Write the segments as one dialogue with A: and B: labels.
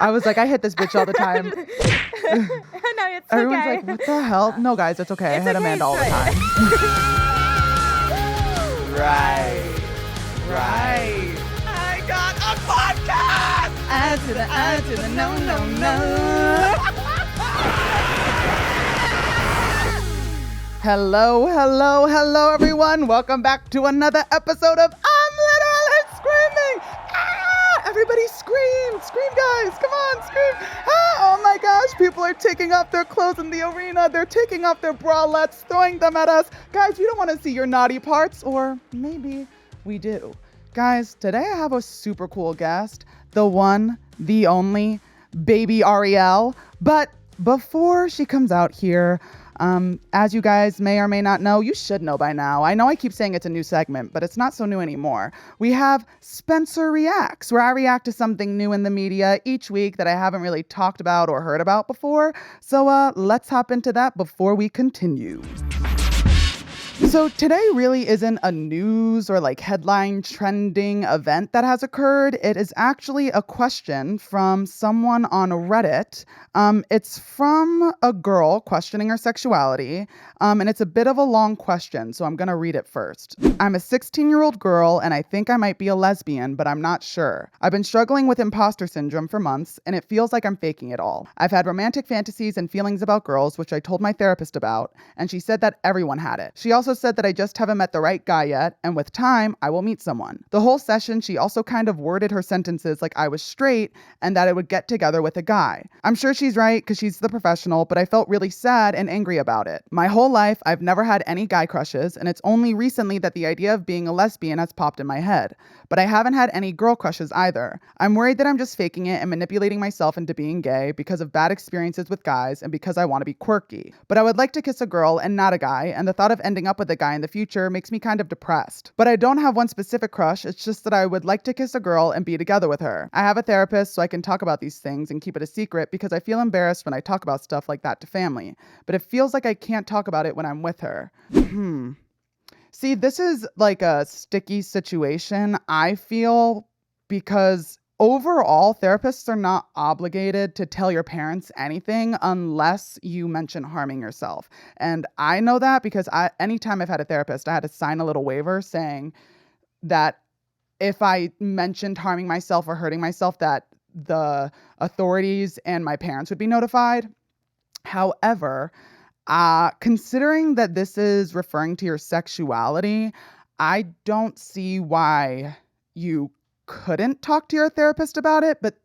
A: I was like, I hit this bitch all the time.
B: No, it's
A: Everyone's
B: okay.
A: like, what the hell? No, guys, it's okay.
B: It's
A: I hit
B: okay,
A: Amanda all the
B: it's
A: time.
C: Right. I got a podcast!
A: I to the no. Hello, everyone. Welcome back to another episode of I'm Literally Screaming. Everybody scream, guys. Come on, scream. Oh my gosh, people are taking off their clothes in the arena. They're taking off their bralettes, throwing them at us. Guys, we don't want to see your naughty parts, or maybe we do. Guys, today I have a super cool guest, the one, the only, baby Ariel. But before she comes out here, as you guys may or may not know, you should know by now. I know I keep saying it's a new segment, but it's not so new anymore. We have Spencer Reacts, where I react to something new in the media each week that I haven't really talked about or heard about before. So let's hop into that before we continue. So today really isn't a news or like headline trending event that has occurred. It is actually a question from someone on Reddit. It's from a girl questioning her sexuality. And it's a bit of a long question, so I'm going to read it first. I'm a 16-year-old girl and I think I might be a lesbian, but I'm not sure. I've been struggling with imposter syndrome for months and it feels like I'm faking it all. I've had romantic fantasies and feelings about girls, which I told my therapist about, and she said that everyone had it. She also said that I just haven't met the right guy yet, and with time, I will meet someone. The whole session, she also kind of worded her sentences like I was straight and that I would get together with a guy. I'm sure she's right because she's the professional, but I felt really sad and angry about it. My whole life, I've never had any guy crushes, and it's only recently that the idea of being a lesbian has popped in my head. But I haven't had any girl crushes either. I'm worried that I'm just faking it and manipulating myself into being gay because of bad experiences with guys and because I want to be quirky. But I would like to kiss a girl and not a guy, and the thought of ending up with a guy in the future makes me kind of depressed. But I don't have one specific crush, it's just that I would like to kiss a girl and be together with her. I have a therapist so I can talk about these things and keep it a secret because I feel embarrassed when I talk about stuff like that to family. But it feels like I can't talk about it when I'm with her. See, this is like a sticky situation, I feel, because overall, therapists are not obligated to tell your parents anything unless you mention harming yourself. And I know that because anytime I've had a therapist, I had to sign a little waiver saying that if I mentioned harming myself or hurting myself, that the authorities and my parents would be notified. However, considering that this is referring to your sexuality, I don't see why you couldn't talk to your therapist about it, but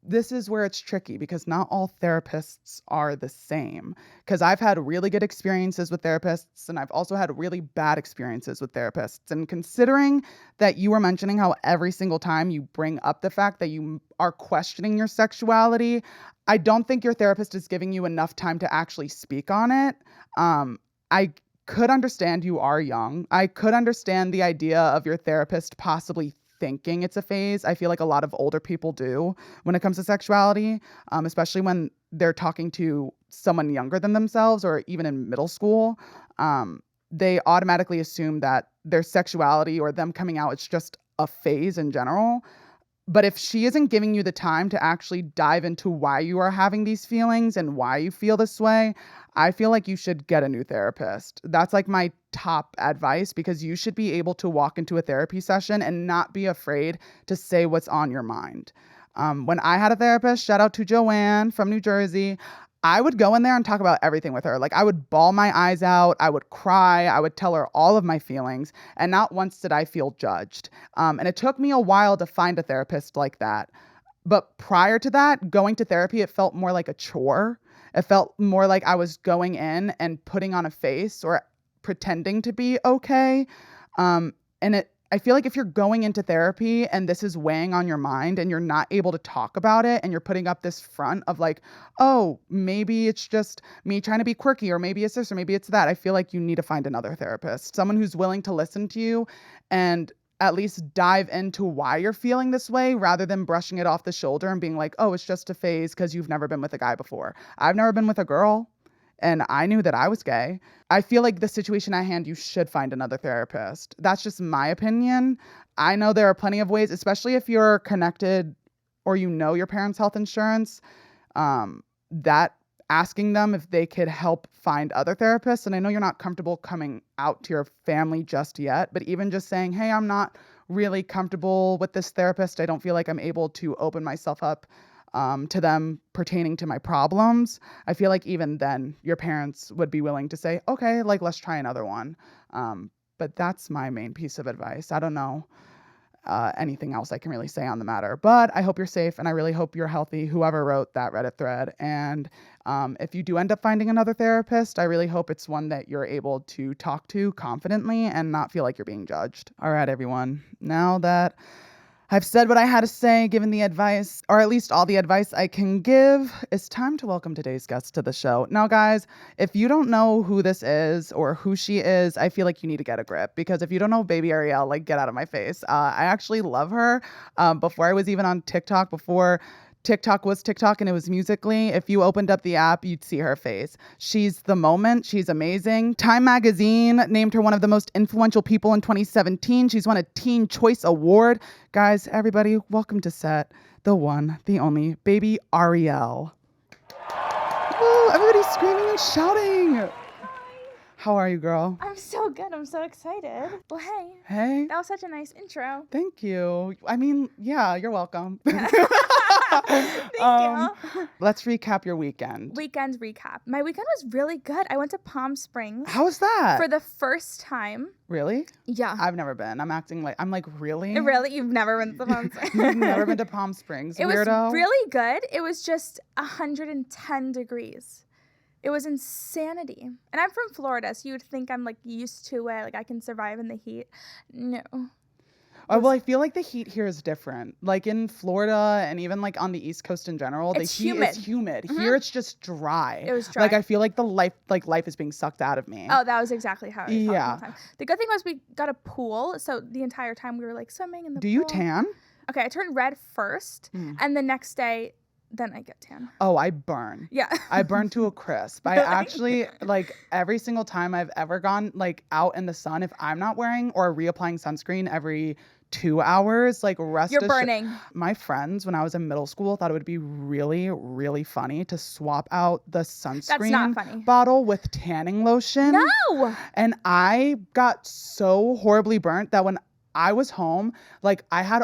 A: this is where it's tricky because not all therapists are the same. Because I've had really good experiences with therapists and I've also had really bad experiences with therapists. And considering that you were mentioning how every single time you bring up the fact that you are questioning your sexuality, I don't think your therapist is giving you enough time to actually speak on it. I could understand you are young. I could understand the idea of your therapist possibly thinking it's a phase. I feel like a lot of older people do when it comes to sexuality, especially when they're talking to someone younger than themselves or even in middle school. They automatically assume that their sexuality or them coming out is just a phase in general. But if she isn't giving you the time to actually dive into why you are having these feelings and why you feel this way, I feel like you should get a new therapist. That's like my top advice because you should be able to walk into a therapy session and not be afraid to say what's on your mind. When I had a therapist, shout out to Joanne from New Jersey, I would go in there and talk about everything with her. Like I would bawl my eyes out, I would cry, I would tell her all of my feelings, and not once did I feel judged. And it took me a while to find a therapist like that. But prior to that, going to therapy, it felt more like a chore. It felt more like I was going in and putting on a face or pretending to be okay. I feel like if you're going into therapy and this is weighing on your mind and you're not able to talk about it and you're putting up this front of like, oh, maybe it's just me trying to be quirky or maybe it's this or maybe it's that, I feel like you need to find another therapist, someone who's willing to listen to you and at least dive into why you're feeling this way rather than brushing it off the shoulder and being like, oh, it's just a phase because you've never been with a guy before. I've never been with a girl. And I knew that I was gay. I feel like the situation at hand, you should find another therapist. That's just my opinion. I know there are plenty of ways, especially if you're connected or your parents' health insurance, that asking them if they could help find other therapists. And I know you're not comfortable coming out to your family just yet, but even just saying, hey, I'm not really comfortable with this therapist. I don't feel like I'm able to open myself up to them pertaining to my problems. I feel like even then your parents would be willing to say, okay, like let's try another one. But that's my main piece of advice. I don't know anything else I can really say on the matter, but I hope you're safe and I really hope you're healthy, whoever wrote that Reddit thread. And if you do end up finding another therapist, I really hope it's one that you're able to talk to confidently and not feel like you're being judged. All right, everyone. Now that I've said what I had to say, given the advice, or at least all the advice I can give, it's time to welcome today's guest to the show. Now, guys, if you don't know who this is or who she is, I feel like you need to get a grip, because if you don't know baby Ariel, like, get out of my face. I actually love her. Before I was even on TikTok, before TikTok was TikTok and it was Musical.ly, if you opened up the app, you'd see her face. She's the moment. She's amazing. Time Magazine named her one of the most influential people in 2017. She's won a Teen Choice Award. Guys, everybody, welcome to set the one, the only, baby Ariel. Woo, everybody's screaming and shouting. How are you, girl?
B: I'm so good. I'm so excited. Well, hey.
A: Hey.
B: That was such a nice intro.
A: Thank you. I mean, yeah, you're welcome.
B: Thank you.
A: Let's recap your weekend.
B: Weekend recap. My weekend was really good. I went to Palm Springs.
A: How was that?
B: For the first time.
A: Really?
B: Yeah.
A: I've never been. I'm like, really?
B: Really? You've never been to Palm Springs?
A: You've never been to Palm Springs,
B: It
A: weirdo?
B: was really good. It was just 110 degrees. It was insanity. And I'm from Florida, so you would think I'm like used to it. Like I can survive in the heat. No.
A: Well, I feel like the heat here is different. Like in Florida and even like on the East Coast in general, the heat is humid.
B: Mm-hmm.
A: Here it's just dry.
B: It was dry.
A: Like I feel like life is being sucked out of me.
B: Oh, that was exactly how I felt
A: Yeah.
B: all the time. The good thing was we got a pool, so the entire time we were like swimming in the pool.
A: Do you tan?
B: Okay, I turned red first, and the next day, then I get tan.
A: Oh, I burn.
B: Yeah.
A: I burn to a crisp. I actually, like, every single time I've ever gone, like, out in the sun, if I'm not wearing or reapplying sunscreen every 2 hours, like,
B: You're burning.
A: My friends, when I was in middle school, thought it would be really, really funny to swap out the sunscreen bottle with tanning lotion.
B: No!
A: And I got so horribly burnt that when I was home, like I had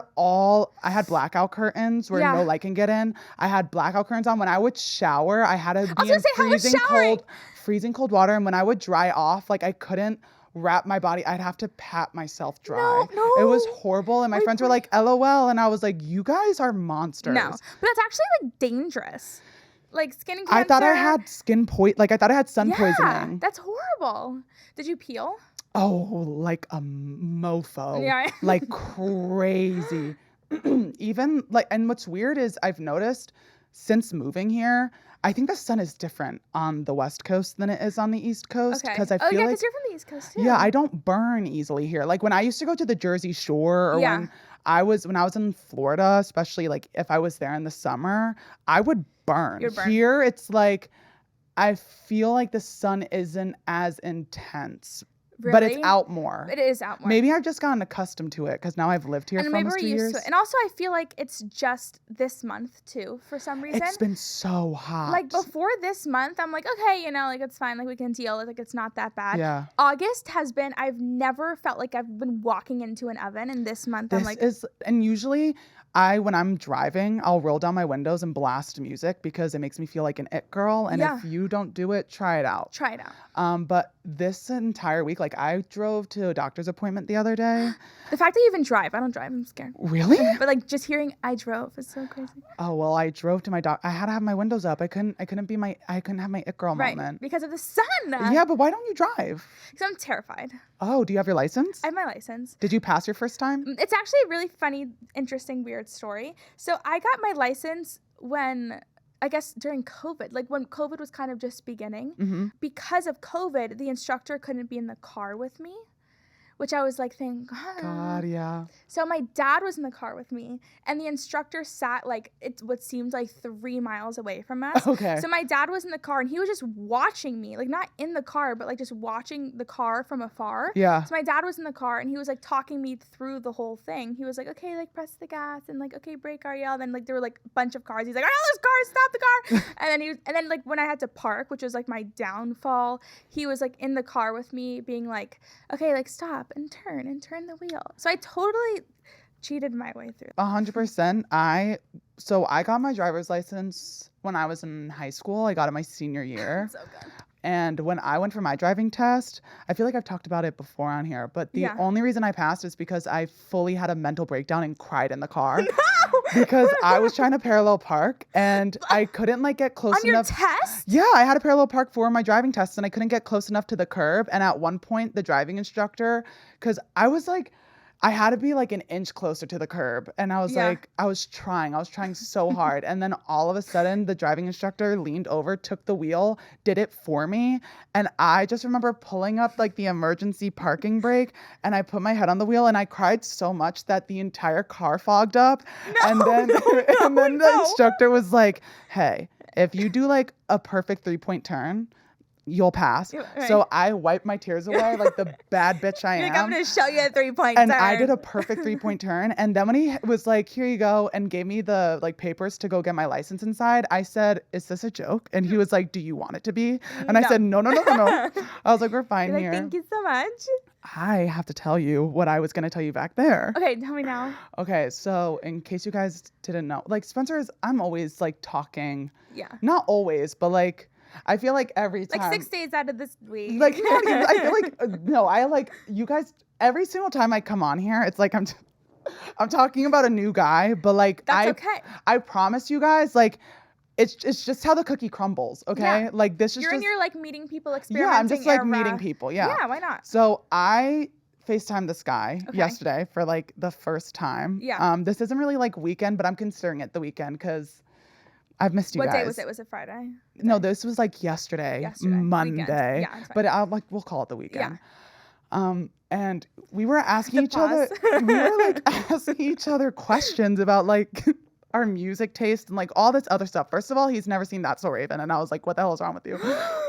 A: blackout curtains where no light can get in. I had blackout curtains on. When I would shower, I had to be in freezing cold water. And when I would dry off, like I couldn't wrap my body. I'd have to pat myself dry.
B: No.
A: It was horrible. And my friends were like, LOL. And I was like, you guys are monsters.
B: No, but that's actually like dangerous. Like skin cancer.
A: I thought I had I thought I had sun poisoning.
B: That's horrible. Did you peel?
A: Oh, like a mofo.
B: Yeah.
A: Like crazy. Even like, and what's weird is I've noticed since moving here, I think the sun is different on the West Coast than it is on the East Coast.
B: Okay.
A: Because I feel like,
B: because you're from the East Coast too.
A: Yeah, I don't burn easily here. Like when I used to go to the Jersey Shore, or when I was in Florida, especially like if I was there in the summer, I would burn.
B: You'd burn.
A: Here, it's like I feel like the sun isn't as intense.
B: Really?
A: But it's out more.
B: It is out more.
A: Maybe I've just gotten accustomed to it because now I've lived here for almost 2 years.
B: To it. And also I feel like it's just this month too, for some reason.
A: It's been so hot.
B: Like before this month, I'm like, okay, you know, like it's fine. Like we can deal with it. Like it's not that bad.
A: Yeah.
B: August has been, I've never felt like I've been walking into an oven. And this month I'm like.
A: And usually when I'm driving, I'll roll down my windows and blast music because it makes me feel like an it girl. And if you don't do it, try it out.
B: Try it out.
A: But this entire week, like I drove to a doctor's appointment the other day.
B: The fact that you even drive, I don't drive, I'm scared.
A: Really?
B: But like just hearing I drove is so crazy.
A: Oh, well, I drove to my doc. I had to have my windows up. I couldn't have my it girl moment.
B: Because of the sun.
A: Yeah, but why don't you drive?
B: Because I'm terrified.
A: Oh, do you have your license?
B: I have my license.
A: Did you pass your first time?
B: It's actually a really funny, interesting, weird story. So I got my license when, I guess during COVID, like when COVID was kind of just beginning.
A: Mm-hmm.
B: Because of COVID, the instructor couldn't be in the car with me, which I was like, thank God.
A: God, yeah.
B: So my dad was in the car with me, and the instructor sat like what seemed like 3 miles away from us.
A: Okay.
B: So my dad was in the car, and he was just watching me, like not in the car, but like just watching the car from afar.
A: Yeah.
B: So my dad was in the car, and he was like talking me through the whole thing. He was like, okay, like press the gas, and like, okay, brake, Ariel. And then like there were like a bunch of cars. He's like, oh, this car, stop the car. and then like when I had to park, which was like my downfall, he was like in the car with me, being like, okay, like stop and turn the wheel. So I totally cheated my way through.
A: 100%. I got my driver's license when I was in high school. I got it my senior year.
B: So good.
A: And when I went for my driving test, I feel like I've talked about it before on here, but the only reason I passed is because I fully had a mental breakdown and cried in the car.
B: No!
A: Because I was trying to parallel park and I couldn't like get close enough.
B: On your test?
A: Yeah, I had a parallel park for my driving test and I couldn't get close enough to the curb. And at one point, the driving instructor, because I had to be like an inch closer to the curb. And I was like, I was trying so hard. And then all of a sudden the driving instructor leaned over, took the wheel, did it for me. And I just remember pulling up like the emergency parking brake and I put my head on the wheel and I cried so much that the entire car fogged up. And then the instructor was like, hey, if you do like a perfect 3-point turn, you'll pass. Right. So I wiped my tears away like the bad bitch I am.
B: Like, I'm going to show you a 3-point
A: turn. And
B: turn.
A: I did a perfect 3-point turn. And then when he was like, here you go, and gave me the like papers to go get my license inside, I said, is this a joke? And he was like, do you want it to be? And I said, no. I was like, we're fine here.
B: Thank you so much.
A: I have to tell you what I was going to tell you back there.
B: Okay, tell me now.
A: Okay, so in case you guys didn't know, like I'm always like talking.
B: Yeah.
A: Not always, but like, I feel like every time.
B: Like 6 days out of this week.
A: Like, not even, I feel like, no, I like, you guys, every single time I come on here, it's like I'm talking about a new guy, but like,
B: That's okay.
A: I promise you guys, like, it's just how the cookie crumbles, okay?
B: Yeah.
A: Like, this is
B: You're in your like meeting people experimenting.
A: Yeah, I'm just like
B: era.
A: meeting people, yeah.
B: Yeah, why not?
A: So I FaceTimed this guy yesterday for like the first time.
B: Yeah.
A: This isn't really like weekend, but I'm considering it the weekend because I've missed you guys.
B: What day was it? Was it Friday?
A: No, this was like yesterday. Monday.
B: Weekend. Yeah,
A: but we'll call it the weekend.
B: Yeah.
A: And we were asking each other questions about like our music taste and like all this other stuff. First of all, he's never seen That's So Raven. And I was like, what the hell is wrong with you?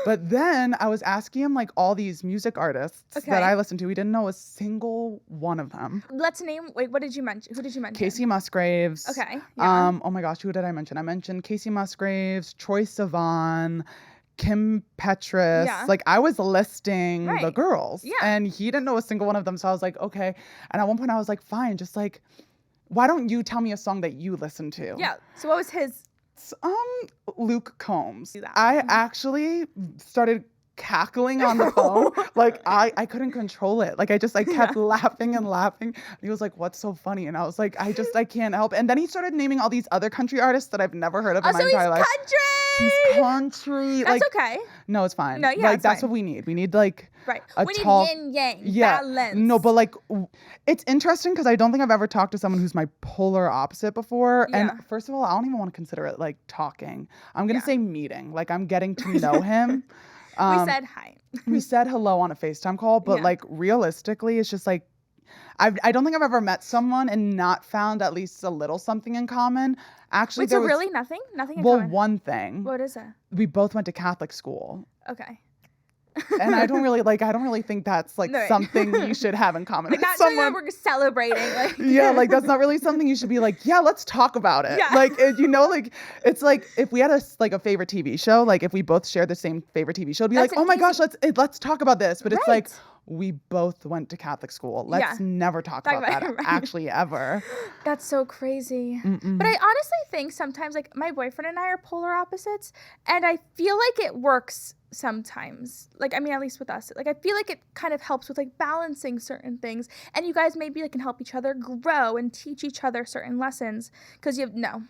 A: But then I was asking him like all these music artists that I listened to. He didn't know a single one of them.
B: Let's name, what did you mention? Who did you mention?
A: Casey Musgraves.
B: Okay. Yeah.
A: Oh my gosh, who did I mention? I mentioned Casey Musgraves, Troye Sivan, Kim Petras.
B: Yeah.
A: Like I was listing the girls.
B: Yeah.
A: And he didn't know a single one of them. So I was like, okay. And at one point I was like, fine, just like, why don't you tell me a song that you listen to?
B: Yeah. So what was his?
A: Luke Combs. I actually started cackling on the phone. Like I couldn't control it. Like I kept laughing and laughing. He was like, what's so funny? And I was like, I can't help. And then he started naming all these other country artists that I've never heard of in my entire life.
B: Country.
A: He's country.
B: That's okay.
A: No, it's fine.
B: No, yeah,
A: like
B: it's
A: that's
B: fine.
A: what we need. We need like
B: we need yin yang balance.
A: No, but like it's interesting because I don't think I've ever talked to someone who's my polar opposite before.
B: Yeah.
A: And first of all, I don't even want to consider it like talking. I'm gonna say meeting. Like I'm getting to know him.
B: We said hi.
A: We said hello on a FaceTime call, but like realistically, it's just like I don't think I've ever met someone and not found at least a little something in common. Actually,
B: so really nothing in common?
A: Well, one thing.
B: What is it?
A: We both went to Catholic school.
B: Okay.
A: And I don't really think that's like something you should have in common.
B: Like
A: with
B: not
A: someone.
B: something that we're celebrating. Like.
A: Yeah, like that's not really something you should be like, yeah, let's talk about it.
B: Yeah.
A: Like, like it's like if we had a favorite TV show, like if we both shared the same favorite TV show, it'd be like, oh my gosh, let's talk about this. But it's like we both went to Catholic school. Let's never talk about that actually ever.
B: That's so crazy. But I honestly think sometimes like my boyfriend and I are polar opposites, and I feel like it works sometimes. Like, I mean, at least with us, like I feel like it kind of helps with like balancing certain things, and you guys maybe like can help each other grow and teach each other certain lessons because you have no.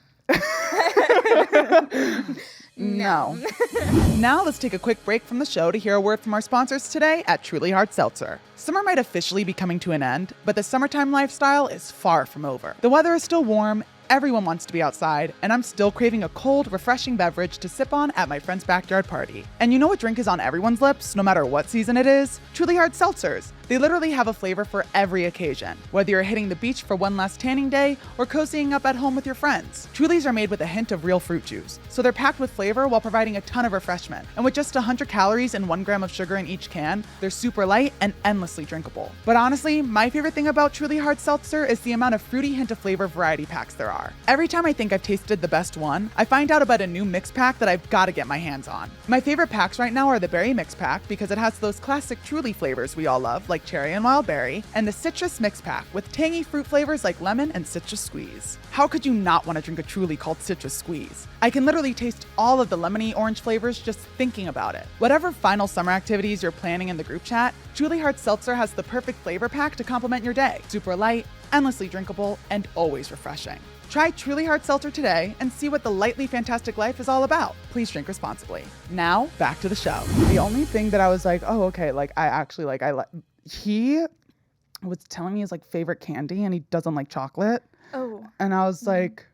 A: Now let's take a quick break from the show to hear a word from our sponsors today at Truly Hard Seltzer. Summer might officially be coming to an end, but the summertime lifestyle is far from over. The weather is still warm, everyone wants to be outside, and I'm still craving a cold, refreshing beverage to sip on at my friend's backyard party. And you know what drink is on everyone's lips, no matter what season it is? Truly Hard Seltzers. They literally have a flavor for every occasion, whether you're hitting the beach for one last tanning day or cozying up at home with your friends. Trulies are made with a hint of real fruit juice, so they're packed with flavor while providing a ton of refreshment. And with just 100 calories and 1 gram of sugar in each can, they're super light and endlessly drinkable. But honestly, my favorite thing about Truly Hard Seltzer is the amount of fruity hint of flavor variety packs there are. Every time I think I've tasted the best one, I find out about a new mix pack that I've got to get my hands on. My favorite packs right now are the berry mix pack because it has those classic Truly flavors we all love, like cherry and wild berry, and the citrus mix pack with tangy fruit flavors like lemon and citrus squeeze. How could you not want to drink a Truly called citrus squeeze? I can literally taste all of the lemony orange flavors just thinking about it. Whatever final summer activities you're planning in the group chat, Truly Hard Seltzer has the perfect flavor pack to complement your day. Super light, endlessly drinkable, and always refreshing. Try Truly Hard Seltzer today and see what the lightly fantastic life is all about. Please drink responsibly. Now, back to the show. The only thing that I was like, oh, okay, like he was telling me his like favorite candy and he doesn't like chocolate.
B: Oh.
A: And I was like,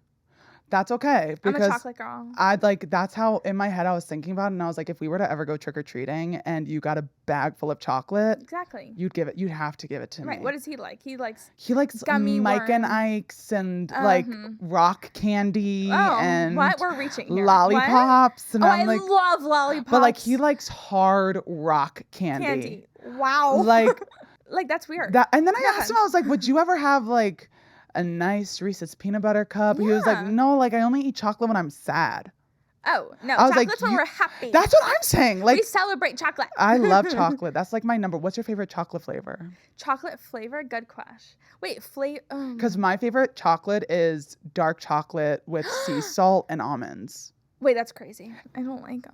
A: that's okay. Because
B: I'm a chocolate girl.
A: I'd like, that's how in my head I was thinking about it. And I was like, if we were to ever go trick-or-treating and you got a bag full of chocolate,
B: Exactly.
A: you'd have to give it to me.
B: Right. What does he like? He likes
A: gummy Mike
B: worms.
A: and Ike's and like rock candy and
B: what? We're reaching here.
A: lollipops. And I'm
B: I
A: like,
B: love lollipops.
A: but like he likes hard rock candy.
B: Wow.
A: Like
B: like that's weird.
A: And then I asked him, I was like, would you ever have like a nice Reese's peanut butter cup?
B: Yeah.
A: He was like, no, like I only eat chocolate when I'm sad.
B: Oh, no.
A: I was like,
B: Chocolate's when we're happy.
A: That's what I'm saying. Like
B: we celebrate chocolate.
A: I love chocolate. That's like my number. What's your favorite chocolate flavor?
B: Chocolate flavor? Good question. Wait, flavor.
A: Because my favorite chocolate is dark chocolate with sea salt and almonds.
B: Wait, that's crazy. I don't like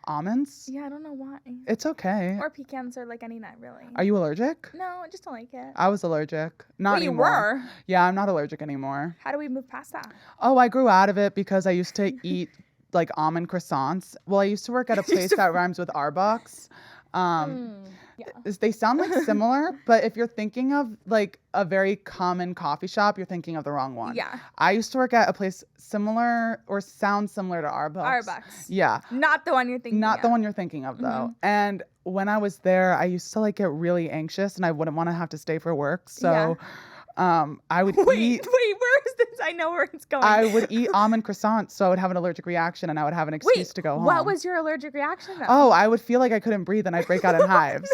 A: Almonds?
B: Yeah, I don't know why.
A: It's okay.
B: Or pecans or like any nut, really.
A: Are you allergic?
B: No, I just don't like it.
A: I was allergic. Not
B: you
A: anymore.
B: were?
A: Yeah, I'm not allergic anymore.
B: How do we move past that?
A: Oh, I grew out of it because I used to eat like almond croissants. Well, I used to work at a place that rhymes with Arbucks.
B: Yeah.
A: They sound like similar, but if you're thinking of like a very common coffee shop, you're thinking of the wrong one.
B: Yeah.
A: I used to work at a place similar or sound similar to Arbucks.
B: Arbucks.
A: Yeah.
B: Not the one you're thinking
A: Not
B: of.
A: the one you're thinking of, though. And when I was there, I used to like get really anxious and I wouldn't want to have to stay for work. So I would eat.
B: Wait, where is this? I know where it's going.
A: I would eat almond croissants, so I would have an allergic reaction and I would have an excuse to go home.
B: What was your allergic reaction though?
A: Oh, I would feel like I couldn't breathe and I'd break out in hives.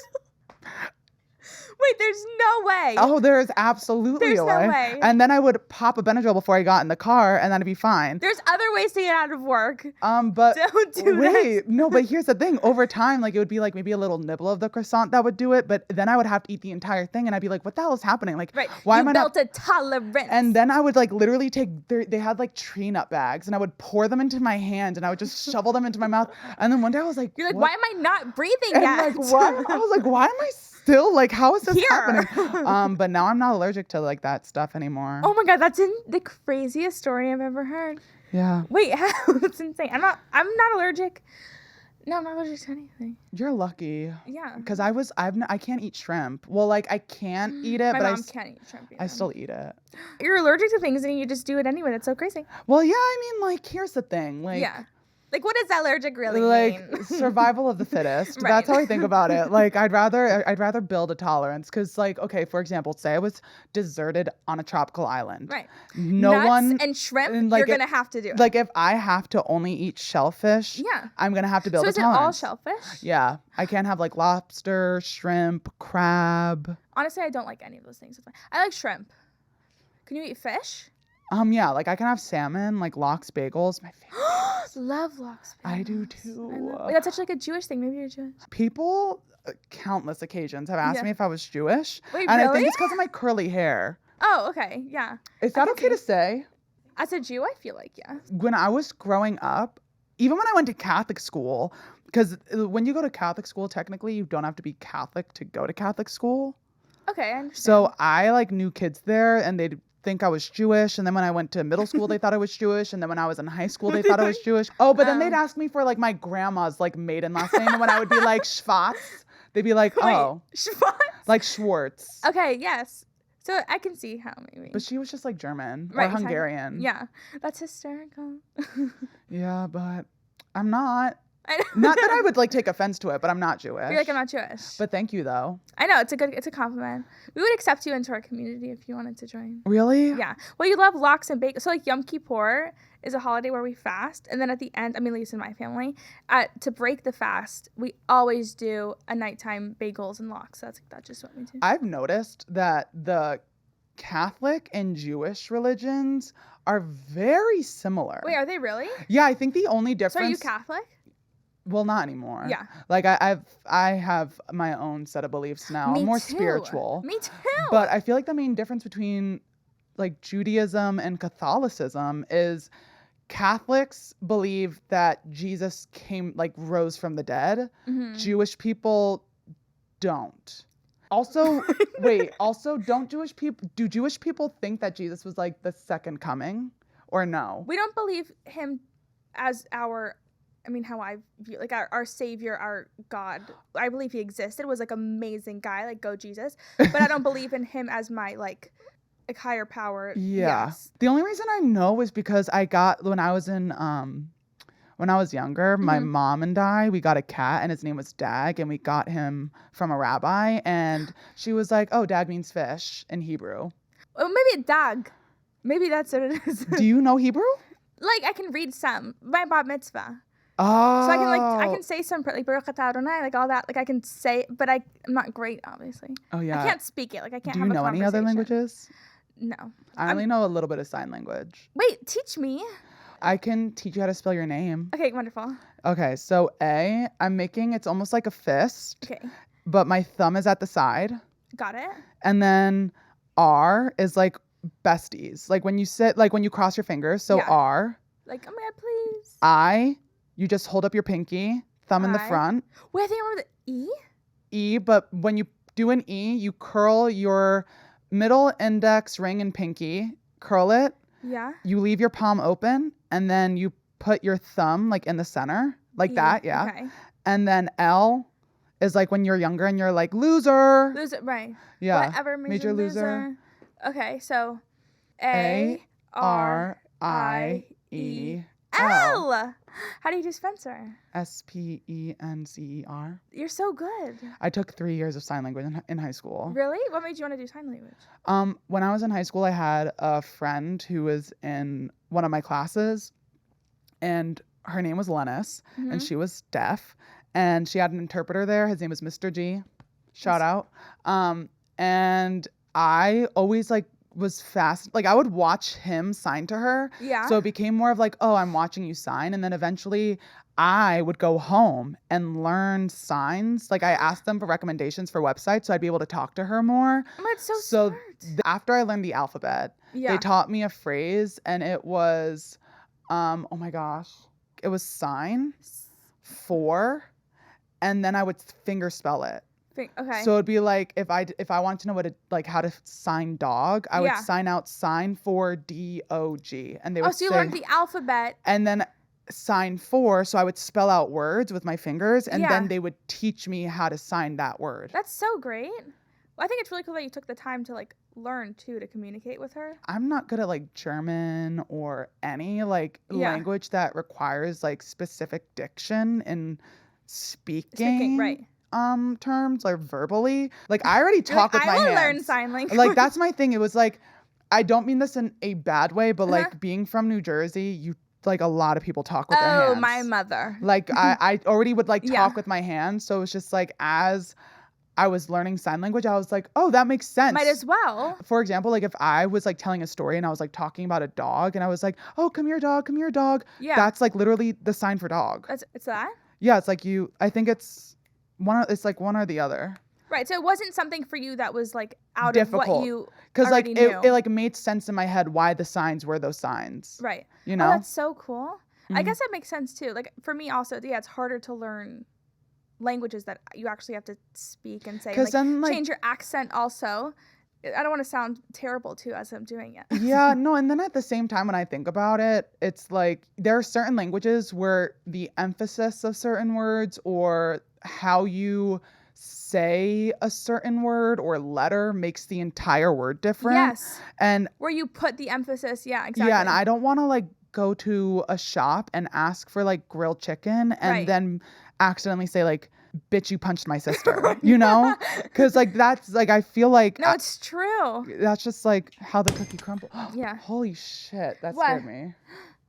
B: Wait, there's no way.
A: Oh, there is absolutely
B: There's
A: a
B: no
A: way.
B: way.
A: And then I would pop a Benadryl before I got in the car and then it'd be fine.
B: There's other ways to get out of work.
A: But
B: Don't do that.
A: wait, no, but here's the thing. Over time, like it would be like maybe a little nibble of the croissant that would do it, but then I would have to eat the entire thing and I'd be like, what the hell is happening? Like,
B: Right.
A: why
B: you
A: am I not?
B: built a tolerance.
A: And then I would like literally they had like tree nut bags and I would pour them into my hand and I would just shovel them into my mouth. And then one day I was like,
B: You're like,
A: what?
B: why am I not breathing
A: And
B: yet?
A: like, what? I was like, why am I still like, how is this
B: Here.
A: happening? But now I'm not allergic to like that stuff anymore.
B: Oh my God, that's the craziest story I've ever heard.
A: Yeah.
B: Wait, how? That's insane. I'm not allergic. No, I'm not allergic to anything.
A: You're lucky.
B: Yeah.
A: Because I can't eat shrimp. Well, like I can eat it,
B: My
A: but
B: mom can't eat shrimp either.
A: I still eat it.
B: You're allergic to things and you just do it anyway. That's so crazy.
A: Well, yeah, I mean, like, here's the thing. Like,
B: Yeah. Like, what does allergic really
A: like
B: mean?
A: survival of the fittest.
B: Right.
A: That's how I think about it. Like, I'd rather build a tolerance because, like, okay, for example, say I was deserted on a tropical island.
B: Right.
A: No
B: Nuts
A: one
B: and shrimp,
A: and, like,
B: you're going to have to do it.
A: Like, if I have to only eat shellfish,
B: Yeah.
A: I'm gonna have to build
B: So
A: a
B: is it all
A: tolerance.
B: shellfish?
A: Yeah, I can't have like lobster, shrimp, crab.
B: Honestly, I don't like any of those things. I like shrimp. Can you eat fish?
A: Yeah, like I can have salmon, like lox bagels. My favorite.
B: Love lox.
A: I do
B: bagels.
A: too.
B: Wait, that's such like a Jewish thing. Maybe you're Jewish.
A: People, countless occasions, have asked
B: Yeah.
A: me if I was Jewish.
B: Wait,
A: and I
B: really?
A: think it's because of my curly hair.
B: Oh, okay. Yeah.
A: Is that
B: can
A: okay to say?
B: As a Jew, I feel like, yeah.
A: When I was growing up, even when I went to Catholic school, because when you go to Catholic school, technically you don't have to be Catholic to go to Catholic school.
B: Okay, I understand.
A: So I like knew kids there and they'd think I was Jewish. And then when I went to middle school, they thought I was Jewish. And then when I was in high school, they thought I was Jewish. Oh, but then they'd ask me for like my grandma's like maiden last name. And when I would be like Schwartz, they'd be like, oh,
B: Wait, Schwartz?
A: like Schwartz.
B: Okay, yes. So I can see how maybe.
A: But she was just like German or
B: Right,
A: Hungarian.
B: Yeah, that's hysterical.
A: Yeah, but I'm not.
B: I know.
A: Not that I would like take offense to it, but I'm not Jewish.
B: You're like, I'm not Jewish.
A: But thank you though.
B: I know, it's a compliment. We would accept you into our community if you wanted to join.
A: Really?
B: Yeah. Well, you love lox and bacon. So like Yom Kippur is a holiday where we fast, and then at the end, I mean, at least in my family, to break the fast, we always do a nighttime bagels and lox. That's just what we do.
A: I've noticed that the Catholic and Jewish religions are very similar.
B: Wait, are they really?
A: Yeah, I think the only
B: So
A: difference.
B: are you Catholic?
A: Well, not anymore.
B: Yeah.
A: Like I have my own set of beliefs now.
B: Me
A: More
B: too.
A: spiritual.
B: Me too.
A: But I feel like the main difference between like Judaism and Catholicism is Catholics believe that Jesus rose from the dead.
B: Mhm.
A: Jewish people don't. Also, do Jewish people think that Jesus was like the second coming or no?
B: We don't believe him as how I view, like our savior, our God. I believe he existed, was like amazing guy, like go Jesus. But I don't believe in him as my like higher power.
A: Yeah.
B: Yes.
A: The only reason I know is because when I was younger, my mom and we got a cat and his name was Dag, and we got him from a rabbi, and she was like, "Oh, Dag means fish in Hebrew."
B: Well, maybe dag. Maybe that's what it is.
A: Do you know Hebrew?
B: Like I can read some. My bat mitzvah.
A: Oh.
B: So I can say some like Baruch atah Adonai, like all that. Like I can say, but I'm not great, obviously.
A: Oh yeah.
B: I can't speak it. Like I can't.
A: Do you
B: have
A: know
B: a
A: any other
B: conversation.
A: languages?
B: No.
A: I only know a little bit of sign language.
B: Wait, teach me.
A: I can teach you how to spell your name.
B: Okay, wonderful.
A: Okay, so it's almost like a fist,
B: Okay,
A: but my thumb is at the side.
B: got it.
A: And then R is like besties. Like when you cross your fingers. So
B: Yeah.
A: R.
B: Like, oh my God, please.
A: I, you just hold up your pinky, thumb in the
B: I.
A: front.
B: Wait, I think I remember the E.
A: E, but when you do an E, you curl your middle index, ring, and pinky, curl it.
B: Yeah.
A: You leave your palm open, and then you put your thumb like in the center, like
B: E.
A: that, yeah.
B: Okay.
A: And then L is like when you're younger and you're like loser.
B: Loser, right.
A: Yeah.
B: Whatever,
A: Major loser.
B: Okay, so
A: A-R-I-E-L.
B: L. How do you do Spencer?
A: Spencer.
B: You're so good.
A: I took 3 years of sign language in high school.
B: Really? What made you want to do sign language?
A: When I was in high school, I had a friend who was in one of my classes, and her name was Lennis, and she was deaf, and she had an interpreter there. His name was Mr. G. Shout out. And I always was fast. Like I would watch him sign to her.
B: Yeah.
A: So it became more of like, oh, I'm watching you sign. And then eventually I would go home and learn signs. Like I asked them for recommendations for websites so I'd be able to talk to her more.
B: Oh, that's so smart.
A: After I learned the alphabet,
B: Yeah.
A: they taught me a phrase, and it was, oh my gosh, it was sign for, and then I would finger spell it.
B: Okay.
A: So it'd be like if I want to know how to sign dog, I would sign out sign for DOG, and they would
B: so you learned the alphabet.
A: And then sign for, so I would spell out words with my fingers, and then they would teach me how to sign that word.
B: That's so great. Well, I think it's really cool that you took the time to learn too, to communicate with her.
A: I'm not good at German or any language that requires specific diction and speaking
B: right.
A: Terms or verbally. I already talk with my hands.
B: I will learn sign language.
A: That's my thing. It was I don't mean this in a bad way, but being from New Jersey, a lot of people talk with their hands.
B: Oh, my mother.
A: I already would talk with my hands. So it's just as I was learning sign language, I was like, oh, that makes sense.
B: Might as well.
A: For example, if I was telling a story and I was talking about a dog and I was like, oh, come here, dog, come here, dog.
B: Yeah.
A: That's literally the sign for dog.
B: It's that?
A: Yeah, it's I think it's one or the other.
B: Right. So it wasn't something for you that was out
A: difficult.
B: of what you
A: Because
B: already knew.
A: it made sense in my head why the signs were those signs.
B: Right.
A: You know?
B: Oh, that's so cool. I guess that makes sense too. For me also, it's harder to learn languages that you actually have to speak and say.
A: Then,
B: change your accent also. I don't want to sound terrible too as I'm doing it.
A: Yeah, no, and then at the same time when I think about it, it's there are certain languages where the emphasis of certain words or how you say a certain word or letter makes the entire word different.
B: Yes.
A: And
B: where you put the emphasis. Yeah, exactly.
A: yeah, and I don't want to like go to a shop and ask for like grilled chicken and
B: Right.
A: then accidentally say like, bitch, you punched my sister, you know? Because like that's like, I feel like
B: No, it's true.
A: that's just like how the cookie crumbled.
B: Yeah.
A: Holy shit, that
B: What?
A: scared me.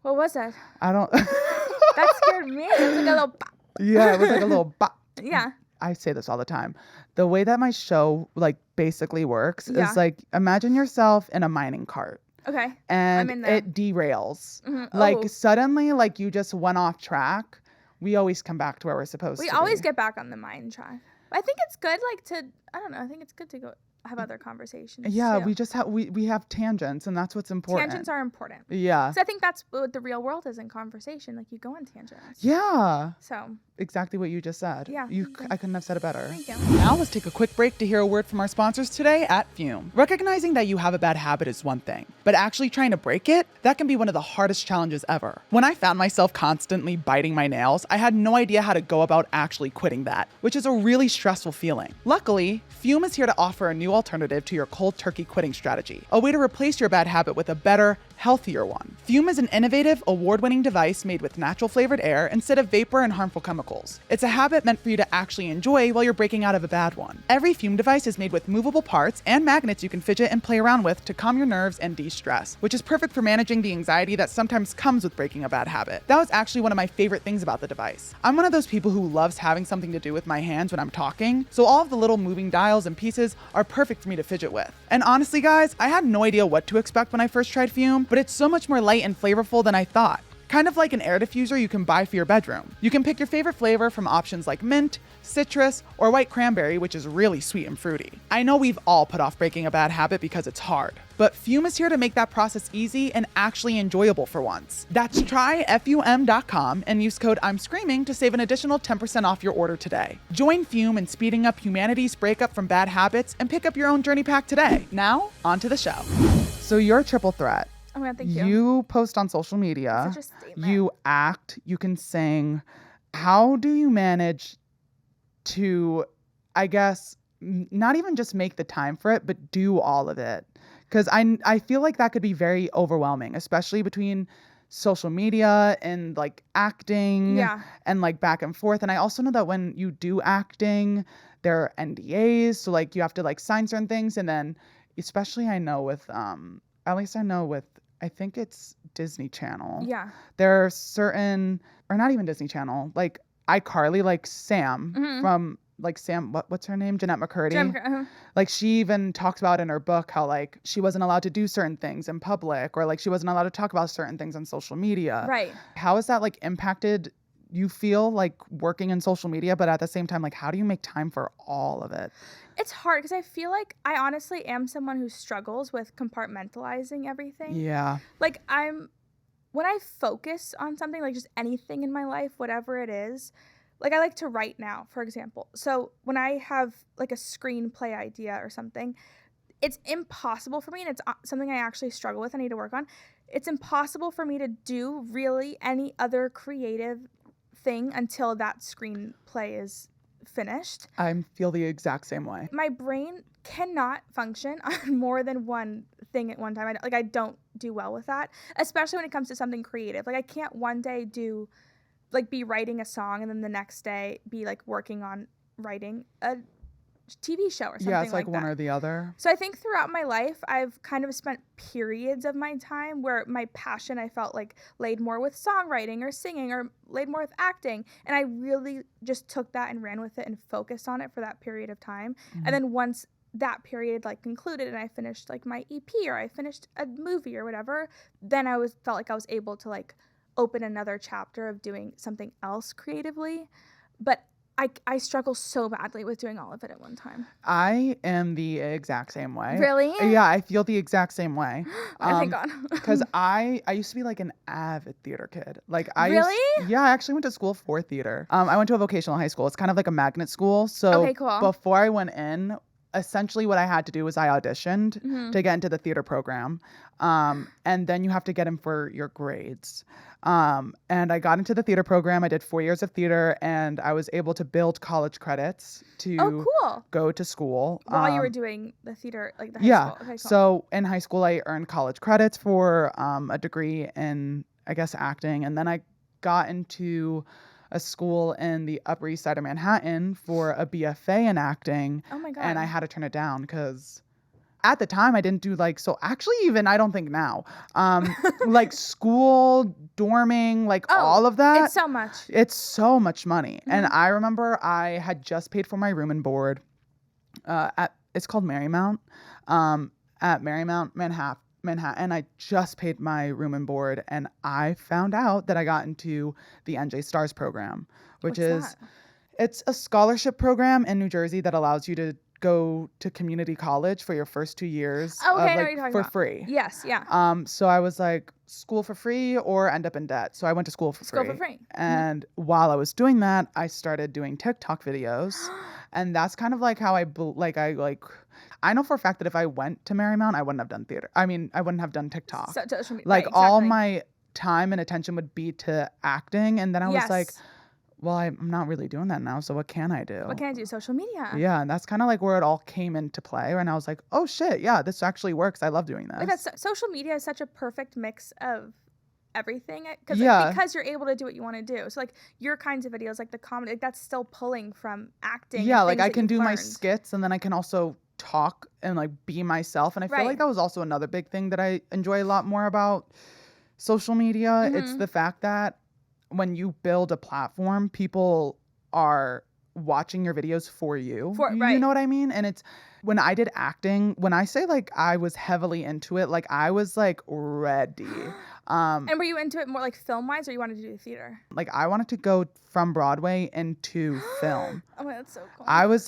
B: What was that?
A: I don't.
B: That scared me. It was like a little pop.
A: Yeah, it was like a little bop.
B: Yeah.
A: I say this all the time. The way that my show like basically works
B: Yeah.
A: is like, imagine yourself in a mining cart.
B: Okay.
A: And
B: I'm in there.
A: it derails.
B: Mhm.
A: Like
B: Oh.
A: suddenly, like you just went off track. We always come back to where we're supposed
B: We
A: to
B: always
A: be.
B: get back on the mind track. I think it's good, like, to, I don't know, I think it's good to go have other conversations.
A: Yeah,
B: too.
A: we just have we have tangents, and that's what's important.
B: Tangents are important.
A: Yeah.
B: So I think that's what the real world is in conversation. Like, you go on tangents.
A: Yeah.
B: So,
A: Exactly what you just said.
B: Yeah.
A: I couldn't have said it better.
B: thank you.
A: Now let's take a quick break to hear a word from our sponsors today at Fume. Recognizing that you have a bad habit is one thing, but actually trying to break it, that can be one of the hardest challenges ever. When I found myself constantly biting my nails, I had no idea how to go about actually quitting that, which is a really stressful feeling. Luckily, Fume is here to offer a new alternative to your cold turkey quitting strategy, a way to replace your bad habit with a better, healthier one. Fume is an innovative, award-winning device made with natural flavored air instead of vapor and harmful chemicals. It's a habit meant for you to actually enjoy while you're breaking out of a bad one. Every Fume device is made with movable parts and magnets you can fidget and play around with to calm your nerves and de-stress, which is perfect for managing the anxiety that sometimes comes with breaking a bad habit. That was actually one of my favorite things about the device. I'm one of those people who loves having something to do with my hands when I'm talking, so all of the little moving dials and pieces are perfect for me to fidget with. And honestly, guys, I had no idea what to expect when I first tried Fume, but it's so much more light and flavorful than I thought. Kind of like an air diffuser you can buy for your bedroom. You can pick your favorite flavor from options like mint, citrus, or white cranberry, which is really sweet and fruity. I know we've all put off breaking a bad habit because it's hard, but Fume is here to make that process easy and actually enjoyable for once. That's tryfum.com and use code I'm Screaming to save an additional 10% off your order today. Join Fume in speeding up humanity's breakup from bad habits and pick up your own journey pack today. Now, on to the show. So you're a triple threat.
B: Oh, my God, thank you.
A: You post on social media.
B: Such a statement.
A: You act, you can sing. How do you manage to, I guess, not even just make the time for it, but do all of it? Because I feel like that could be very overwhelming, especially between social media and like acting
B: Yeah.
A: and like back and forth. And I also know that when you do acting, there are NDAs. So like you have to like sign certain things. And then especially I know with, at least I know with, I think it's Disney Channel.
B: Yeah.
A: There are certain, or not even Disney Channel, like iCarly, like Sam from like Sam, what's her name? Jeanette McCurdy. Like she even talks about in her book how like she wasn't allowed to do certain things in public, or like she wasn't allowed to talk about certain things on social media.
B: Right.
A: How has that like impacted you feel like working in social media, but at the same time, like how do you make time for all of it?
B: It's hard because I feel like I honestly am someone who struggles with compartmentalizing everything.
A: Yeah.
B: Like when I focus on something, like just anything in my life, whatever it is, like I like to write now, for example. So when I have like a screenplay idea or something, it's impossible for me, and it's something I actually struggle with. I need to work on. It's impossible for me to do really any other creative thing until that screenplay is finished.
A: I feel the exact same way.
B: My brain cannot function on more than one thing at one time. I don't do well with that, especially when it comes to something creative. Like I can't one day be writing a song and then the next day be like working on writing a TV show or something.
A: Yeah, it's like one
B: that.
A: or the other.
B: So I think throughout my life, I've kind of spent periods of my time where my passion, I felt like laid more with songwriting or singing or laid more with acting. And I really just took that and ran with it and focused on it for that period of time.
A: Mm-hmm.
B: And then once that period like concluded and I finished like my EP or I finished a movie or whatever, then felt like I was able to like open another chapter of doing something else creatively. But I struggle so badly with doing all of it at one time.
A: I am the exact same way.
B: Really?
A: Yeah, I feel the exact same way.
B: Thank God.
A: Because I used to be like an avid theater kid. Like
B: Really?
A: Yeah, I actually went to school for theater. I went to a vocational high school. It's kind of like a magnet school. So
B: Okay, cool.
A: before I went in, essentially what I had to do was I auditioned to get into the theater program. And then you have to get in for your grades. And I got into the theater program. I did 4 years of theater, and I was able to build college credits to go to school.
B: While you were doing the theater, like the high school. Okay, cool.
A: So in high school, I earned college credits for a degree in, I guess, acting. And then I got into a school in the Upper East Side of Manhattan for a BFA in acting.
B: Oh my God.
A: And I had to turn it down because at the time I didn't do like, so actually even I don't think now, like school, dorming, like all of that.
B: It's so much.
A: It's so much money. And I remember I had just paid for my room and board it's called Marymount, at Marymount, Manhattan. I just paid my room and board, and I found out that I got into the NJ Stars program, which it's a scholarship program in New Jersey that allows you to go to community college for your first 2 years for free.
B: Yes, yeah.
A: So I was like, school for free or end up in debt. So I went to school for free. And while I was doing that, I started doing TikTok videos. And that's kind of like how I know for a fact that if I went to Marymount, I wouldn't have done theater. I mean, I wouldn't have done TikTok. All my time and attention would be to acting. And then I was like, well, I'm not really doing that now. So what can I do?
B: What can I do? Social media.
A: Yeah. And that's kind of like where it all came into play. And I was like, oh shit, yeah, this actually works. I love doing this.
B: Social media is such a perfect mix of everything because you're able to do what you want to do. So like your kinds of videos, like the comedy, like that's still pulling from acting.
A: Yeah, like I can do my skits, and then I can also talk and like be myself. And I feel like that was also another big thing that I enjoy a lot more about social media. It's the fact that when you build a platform, people are watching your videos for you. You know what I mean? And it's when I did acting, when I say like I was heavily into it, like I was like ready.
B: And were you into it more like film wise, or you wanted to do theater?
A: Like I wanted to go from Broadway into film.
B: Oh my, that's so cool.
A: I was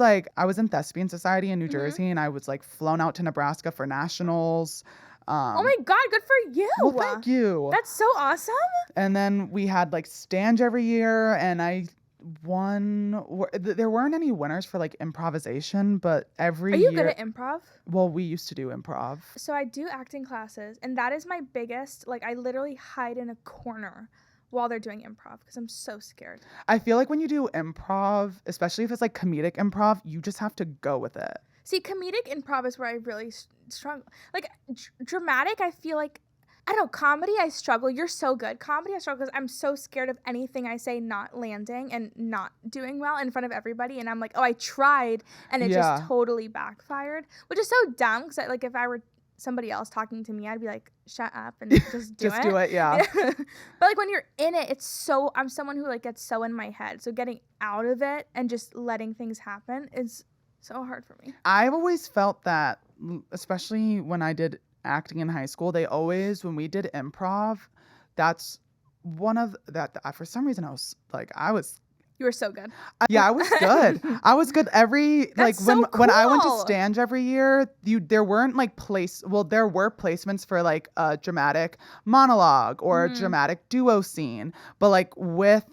A: in Thespian Society in New Jersey, and I was like flown out to Nebraska for nationals.
B: Oh my God, good for you.
A: Well, thank you.
B: That's so awesome.
A: And then we had like Stange every year, and I won. There weren't any winners for like improvisation, but every year.
B: Are you good at improv?
A: Well, we used to do improv.
B: So I do acting classes, and that is my biggest, like I literally hide in a corner while they're doing improv because I'm so scared.
A: I feel like when you do improv, especially if it's like comedic improv, you just have to go with it.
B: See, comedic improv is where I really struggle. Like dramatic, I feel like, I don't know, comedy, I struggle. You're so good. Comedy, I struggle because I'm so scared of anything I say not landing and not doing well in front of everybody. And I'm like, oh, I tried, and it just totally backfired, which is so dumb because like if I were somebody else talking to me, I'd be like, shut up and just do it.
A: Just do it, yeah.
B: But like when you're in it, I'm someone who like gets so in my head. So getting out of it and just letting things happen is so hard for me.
A: I've always felt that, especially when I did acting in high school, they always, when we did improv, that's one of that for some reason I was
B: you were so good.
A: I was good. I was good every like
B: so
A: when I went to
B: cool.
A: Stange every year, there weren't like there were placements for like a dramatic monologue or a dramatic duo scene, but like with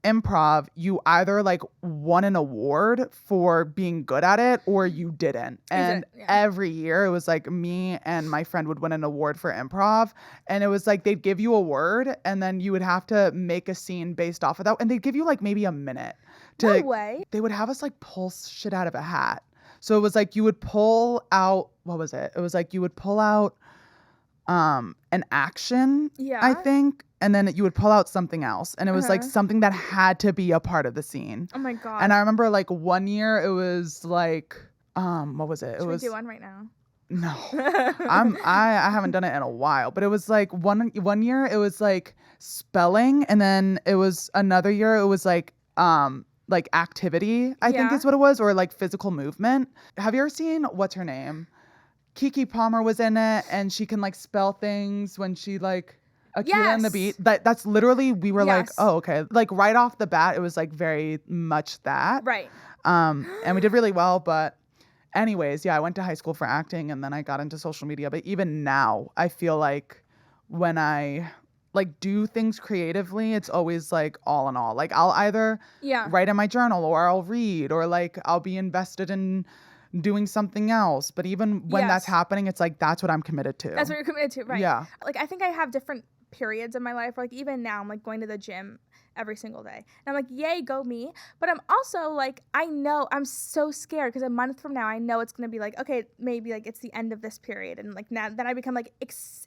A: improv, you either like won an award for being good at it or you didn't. And every year it was like me and my friend would win an award for improv, and it was like they'd give you a word and then you would have to make a scene based off of that, and they'd give you like maybe a minute to
B: no way.
A: They would have us like pull shit out of a hat. So it was like you would pull out, what was it? It was like you would pull out an action, I think, and then you would pull out something else, and it was like something that had to be a part of the scene.
B: Oh my God.
A: And I remember like one year it was like what was it?
B: Should we do one right now?
A: No. I haven't done it in a while, but it was like one year it was like spelling, and then it was another year it was like activity, I think is what it was, or like physical movement. Have you ever seen, what's her name? Kiki Palmer was in it, and she can like spell things when she like Akira and the Beat. That's literally, we were like, oh, okay. Like right off the bat, it was like very much that.
B: Right.
A: And we did really well, but anyways, I went to high school for acting, and then I got into social media. But even now, I feel like when I like do things creatively, it's always like all in all. Like I'll either write in my journal, or I'll read, or like I'll be invested in doing something else. But even when that's
B: Yes.
A: happening, it's like, that's what I'm committed to.
B: That's what you're committed to, right?
A: Yeah.
B: Like, I think I have different periods in my life. Like, even now, I'm like going to the gym every single day. And I'm like, yay, go me. But I'm also like, I know I'm so scared because a month from now, I know it's going to be like, okay, maybe like it's the end of this period. And like now, then I become like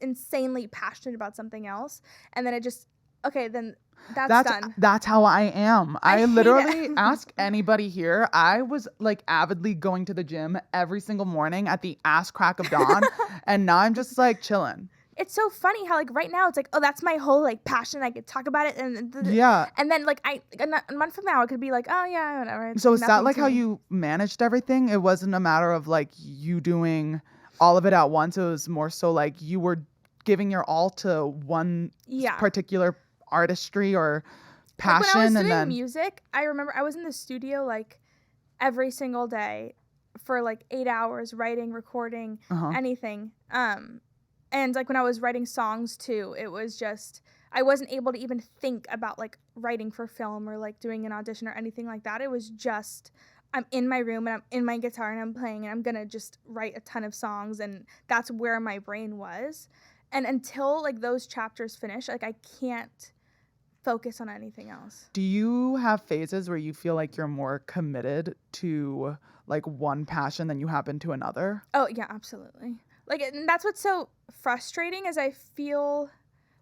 B: insanely passionate about something else. And then it just, okay, then that's done.
A: That's how I am. I
B: hate
A: literally
B: it.
A: ask anybody here. I was like avidly going to the gym every single morning at the ass crack of dawn. And now I'm just like chilling.
B: It's so funny how like right now it's like, oh, that's my whole like passion. I could talk about it, and
A: Yeah.
B: and then like a month from now it could be like, oh yeah, whatever. It's
A: So is that
B: nothing
A: like
B: to
A: how
B: me.
A: you managed everything? It wasn't a matter of like you doing all of it at once. It was more so like you were giving your all to one
B: Yeah.
A: particular artistry or passion,
B: Like when I was
A: and
B: doing
A: then
B: music, I remember I was in the studio like every single day for like 8 hours writing, recording, anything. And like when I was writing songs too, it was just I wasn't able to even think about like writing for film or like doing an audition or anything like that. It was just I'm in my room and I'm in my guitar and I'm playing and I'm gonna just write a ton of songs, and that's where my brain was. And until like those chapters finish, like I can't focus on anything else.
A: do you have phases where you feel like you're more committed to like one passion than you have been to another?
B: Oh yeah, absolutely. Like, and that's what's so frustrating is I feel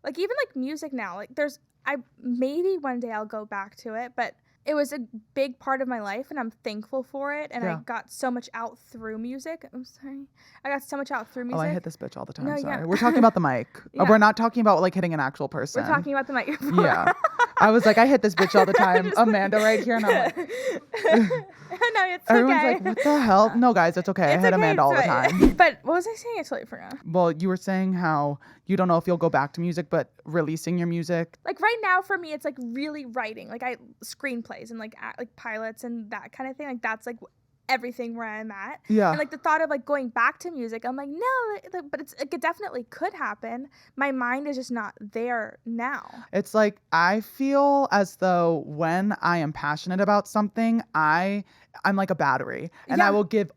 B: like even like music now, like I maybe one day I'll go back to it, but it was a big part of my life and I'm thankful for it. And I
A: Yeah.
B: got so much out through music. I'm sorry. I got so much out through music.
A: Oh, I hit this bitch all the time.
B: No, yeah.
A: Sorry. We're talking about the mic.
B: Yeah.
A: We're not talking about like hitting an actual person.
B: We're talking about the microphone.
A: Yeah. I was like, I hit this bitch all the time.
B: Just-
A: Amanda right here. And I'm like,
B: no, it's
A: everyone's
B: okay.
A: like, what the hell? No, guys, it's okay. I
B: It's
A: hit
B: okay,
A: Amanda all the
B: it's
A: time.
B: fine. But what was I saying? I totally forgot.
A: Well, you were saying how you don't know if you'll go back to music, but releasing your music.
B: Like right now for me, it's like really writing. Like I screenplays and like pilots and that kind of thing. Like that's like everything where I'm at.
A: Yeah.
B: And like the thought of like going back to music, I'm like, no, but it's like, it definitely could happen. My mind is just not there now.
A: It's like I feel as though when I am passionate about something, I'm like a battery and I
B: Yeah.
A: will give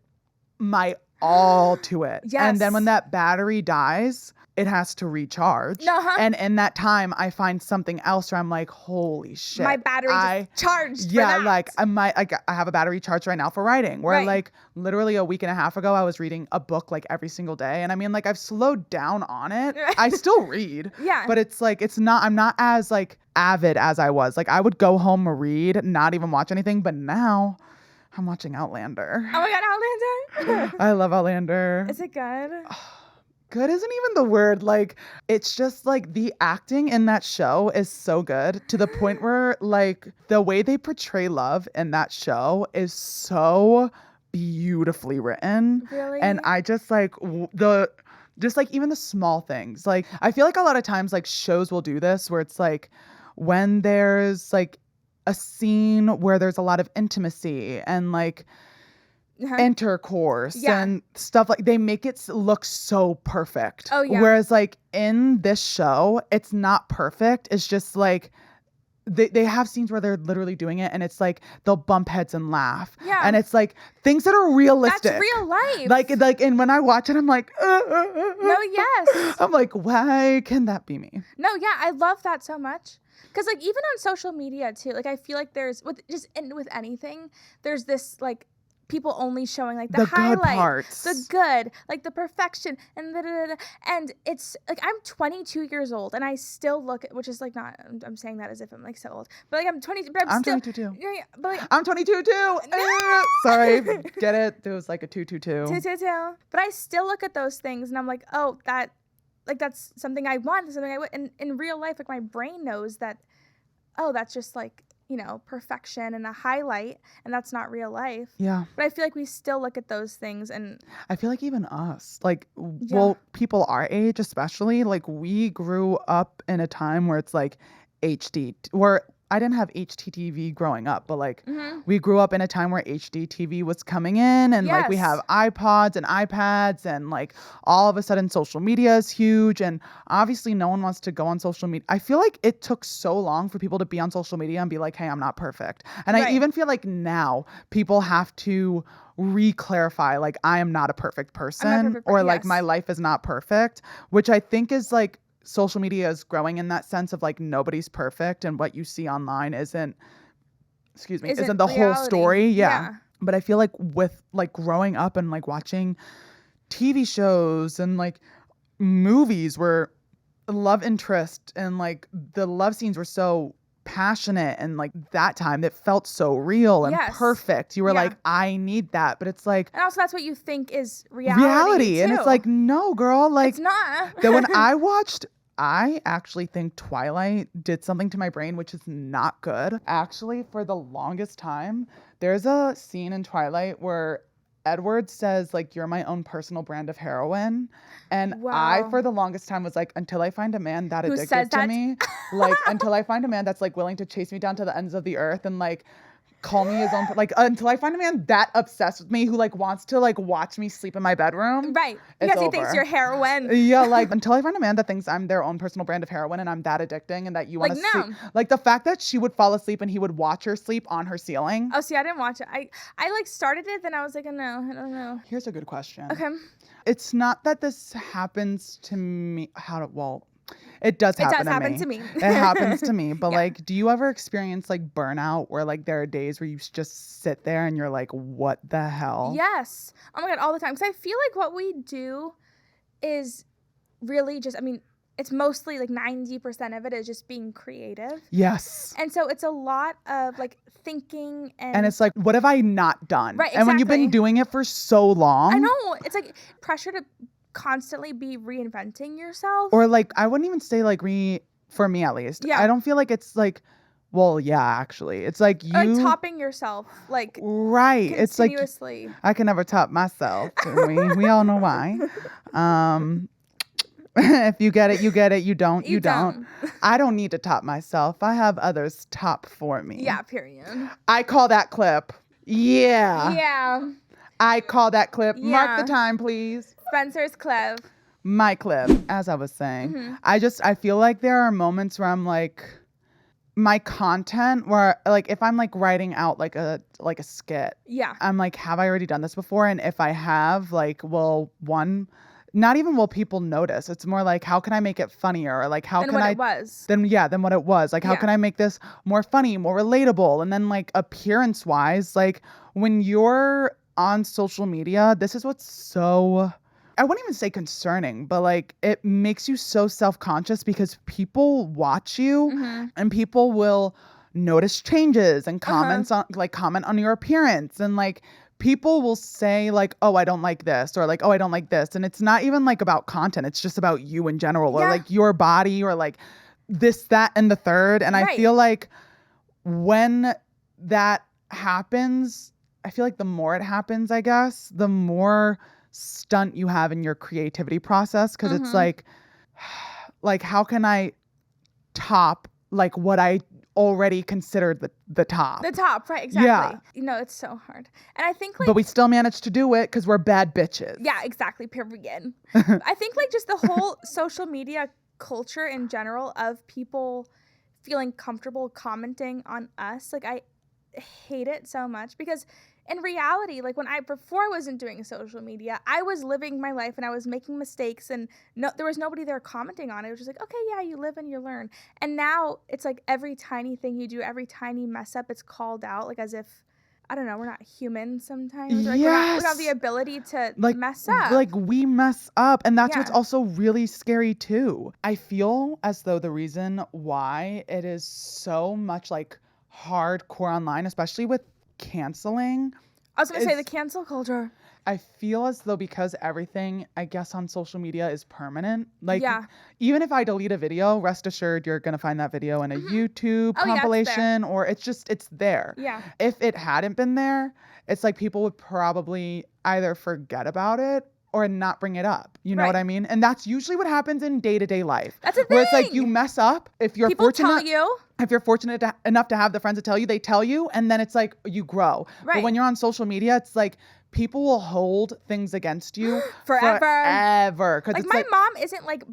A: my all to it. And then
B: Yes.
A: when that battery dies, it has to recharge.
B: Uh-huh.
A: And in that time, I find something else where I'm like, holy shit.
B: My battery just charged. for
A: Yeah,
B: that.
A: like I have a battery charge right now for writing. Where
B: Right.
A: like literally a week and a half ago, I was reading a book like every single day, and I mean like I've slowed down on it. I still read,
B: Yeah.
A: but it's like I'm not as like avid as I was. Like I would go home, read, not even watch anything, but now I'm watching Outlander.
B: Oh my God, Outlander.
A: I love Outlander.
B: Is it good?
A: Good isn't even the word. Like, it's just like the acting in that show is so good to the point where like the way they portray love in that show is so beautifully written.
B: Really?
A: And I just like just like even the small things. Like, I feel like a lot of times like shows will do this where it's like when there's like a scene where there's a lot of intimacy and like intercourse
B: Yeah.
A: and stuff, like they make it look so perfect.
B: Oh, yeah.
A: Whereas like in this show, it's not perfect. It's just like they have scenes where they're literally doing it and it's like they'll bump heads and laugh.
B: Yeah.
A: And it's like things that are realistic.
B: That's real life.
A: Like and when I watch it, I'm like,
B: No, yes.
A: I'm like, why can that be me?
B: No, yeah, I love that so much. Because like even on social media too, like I feel like there's with anything, there's this like people only showing like the
A: The
B: highlight,
A: good parts.
B: the good, like the perfection, and and it's like I'm 22 years old and I still look at, which is like not, I'm saying that as if I'm like so old, but like I'm 20, but I'm still
A: 22 too.
B: Yeah, but like
A: I'm 22 too. Sorry, get it? There was like a 222.
B: But I still look at those things and I'm like, oh, that's something I want, something I would. And in real life, like my brain knows that, oh, that's just like, you know, perfection and a highlight, and that's not real life.
A: Yeah.
B: But I feel like we still look at those things and
A: I feel like even us, like, well, people our age especially, like we grew up in a time where it's like HD, where I didn't have HDTV growing up, but like we grew up in a time where HDTV was coming in, and like we have iPods and iPads, and like all of a sudden social media is huge, and obviously no one wants to go on social media. I feel like it took so long for people to be on social media and be like, hey, I'm not perfect. And I even feel like now people have to re-clarify, like, I am not a perfect person, or like my life is not perfect, which I think is like social media is growing in that sense of like nobody's perfect, and what you see online isn't the whole story. Yeah. But I feel like with like growing up and like watching TV shows and like movies where love interest and like the love scenes were so passionate, and like that time it felt so real and perfect. You were like, I need that. But it's like,
B: and also that's what you think is reality too.
A: And it's like, no, girl, like
B: it's not.
A: That when I actually think Twilight did something to my brain which is not good. Actually, for the longest time, there's a scene in Twilight where Edward says, like, you're my own personal brand of heroin. And I, for the longest time, was like, until I find a man that addicted to me, like, until I find a man that's, like, willing to chase me down to the ends of the earth and, like, call me his own, like, until I find a man that obsessed with me who, like, wants to, like, watch me sleep in my bedroom.
B: Right. Because he thinks you're heroin.
A: Yeah, like, until I find a man that thinks I'm their own personal brand of heroin and I'm that addicting and that you want to sleep. Like, the fact that she would fall asleep and he would watch her sleep on her ceiling.
B: Oh, see, I didn't watch it. I like, started it, then I was like, oh, no, I don't know.
A: Here's a good question.
B: Okay.
A: It's not that this happens to me. It does happen to me. It happens to me. But like, do you ever experience like burnout where like there are days where you just sit there and you're like, what the hell?
B: Yes. Oh my God, all the time. Because I feel like what we do is really just, I mean, it's mostly like 90% of it is just being creative.
A: Yes.
B: And so it's a lot of like thinking and
A: it's like, what have I not done?
B: Right, exactly.
A: And when you've been doing it for so long.
B: I know. It's like pressure to constantly be reinventing yourself.
A: Or like, I wouldn't even say like for me at least. Yeah. I don't feel like it's like, well, yeah, actually. It's like you.
B: Or like topping yourself. Like.
A: Right.
B: Continuously.
A: It's like, I can never top myself. we all know why. If you get it, you get it. You don't, you don't. I don't need to top myself. I have others top for me.
B: Yeah, period.
A: I call that clip. Yeah.
B: Yeah.
A: I call that clip.
B: Yeah.
A: Mark the time, please.
B: Spencer's clip.
A: My clip, as I was saying. I feel like there are moments where I'm like, my content where like if I'm like writing out like a skit. Yeah. I'm like, have I already done this before? And if I have, like, well, not even will people notice. It's more like, how can I make it funnier? Or like, how can I... Than what it was. Like, how can I make this more funny, more relatable? And then like appearance-wise, like when you're on social media, this is what's so... I wouldn't even say concerning, but like it makes you so self-conscious because people watch you and people will notice changes and comment on your appearance, and like people will say like, oh, I don't like this, or like, oh, I don't like this. And it's not even like about content. It's just about you in general, or like your body, or like this, that, and the third. And I feel like when that happens, I feel like the more it happens, I guess, the more stunt you have in your creativity process. Cause it's like how can I top like what I already considered the top.
B: The top, right, exactly. Yeah. You know, it's so hard. And I think like...
A: But we still managed to do it because we're bad bitches.
B: Yeah, exactly, period. I think like just the whole social media culture in general of people feeling comfortable commenting on us, like I hate it so much because in reality, like before I wasn't doing social media, I was living my life and I was making mistakes and there was nobody there commenting on it. It was just like, okay, yeah, you live and you learn. And now it's like every tiny thing you do, every tiny mess up, it's called out, like as if, I don't know, we're not human sometimes. Like we don't have the ability to like, mess up.
A: Like we mess up. And that's what's also really scary too. I feel as though the reason why it is so much like hardcore online, especially with canceling.
B: I was going to say the cancel culture.
A: I feel as though because everything, I guess, on social media is permanent. Like, even if I delete a video, rest assured you're going to find that video in a YouTube compilation, or it's there. Yeah. If it hadn't been there, it's like people would probably either forget about it or not bring it up. You know
B: Right.
A: what I mean? And that's usually what happens in day-to-day life.
B: That's a
A: Where it's like
B: thing.
A: you mess up. If you're
B: People
A: fortunate,
B: tell you.
A: if you're fortunate enough to have the friends to tell you, they tell you, and then it's like you grow.
B: Right.
A: But when you're on social media, it's like people will hold things against you
B: Forever.
A: Because
B: Like
A: it's
B: my mom isn't like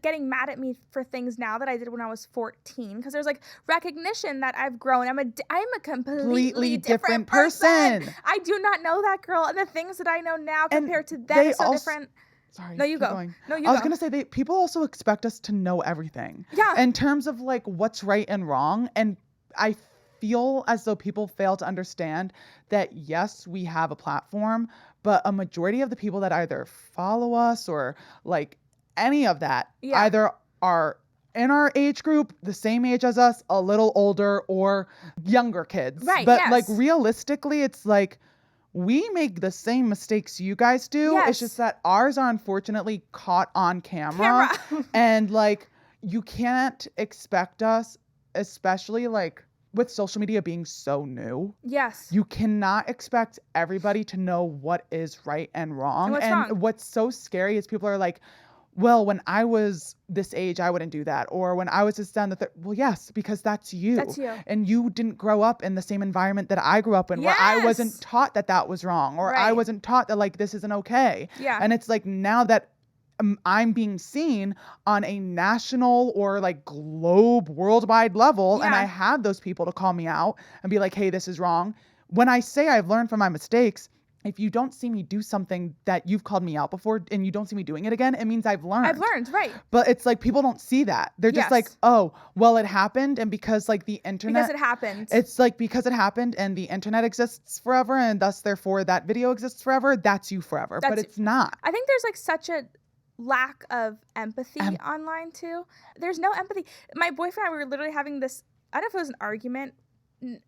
B: getting mad at me for things now that I did when I was 14, because there's like recognition that I've grown. I'm a completely different person. I do not know that girl, and the things that I know now compared to then is so different.
A: Sorry.
B: No, you
A: keep
B: go.
A: going.
B: No, you
A: I was
B: go.
A: gonna say people also expect us to know everything.
B: Yeah.
A: In terms of like what's right and wrong, and I feel as though people fail to understand that yes, we have a platform, but a majority of the people that either follow us or like any of that either are in our age group, the same age as us, a little older, or younger kids.
B: Right.
A: But
B: yes.
A: like realistically, it's like we make the same mistakes you guys do.
B: Yes.
A: It's just that ours are unfortunately caught on camera. And like you can't expect us, especially like with social media being so new.
B: Yes.
A: You cannot expect everybody to know what is right and wrong.
B: And what's wrong.
A: What's so scary is people are like, well, when I was this age, I wouldn't do that. Or when I was this down well, yes, because that's you.
B: That's you.
A: And you didn't grow up in the same environment that I grew up in, where I wasn't taught that that was wrong, or I wasn't taught that like this isn't okay.
B: Yeah.
A: And it's like now that I'm being seen on a national or like globe worldwide level, and I have those people to call me out and be like, hey, this is wrong. When I say I've learned from my mistakes, if you don't see me do something that you've called me out before and you don't see me doing it again, it means I've learned.
B: Right.
A: But it's like people don't see that. They're just like, oh, well, it happened. And because like the internet.
B: Because it happened.
A: It's like because it happened and the internet exists forever and thus therefore that video exists forever, that's you forever. But it's not.
B: I think there's like such a lack of empathy online too. There's no empathy. My boyfriend and I, we were literally having this, I don't know if it was an argument,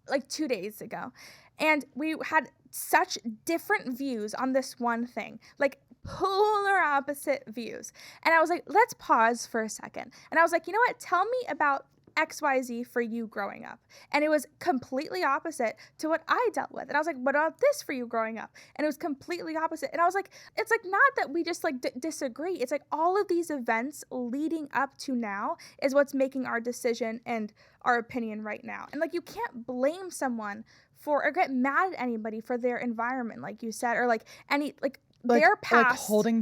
B: like 2 days ago. And we had such different views on this one thing, like polar opposite views. And I was like, let's pause for a second. And I was like, you know what? Tell me about XYZ for you growing up. And it was completely opposite to what I dealt with. And I was like, what about this for you growing up? And it was completely opposite. And I was like, it's like not that we just like disagree. It's like all of these events leading up to now is what's making our decision and our opinion right now. And like you can't blame someone for or get mad at anybody for their environment, like you said, or like any like their past,
A: like holding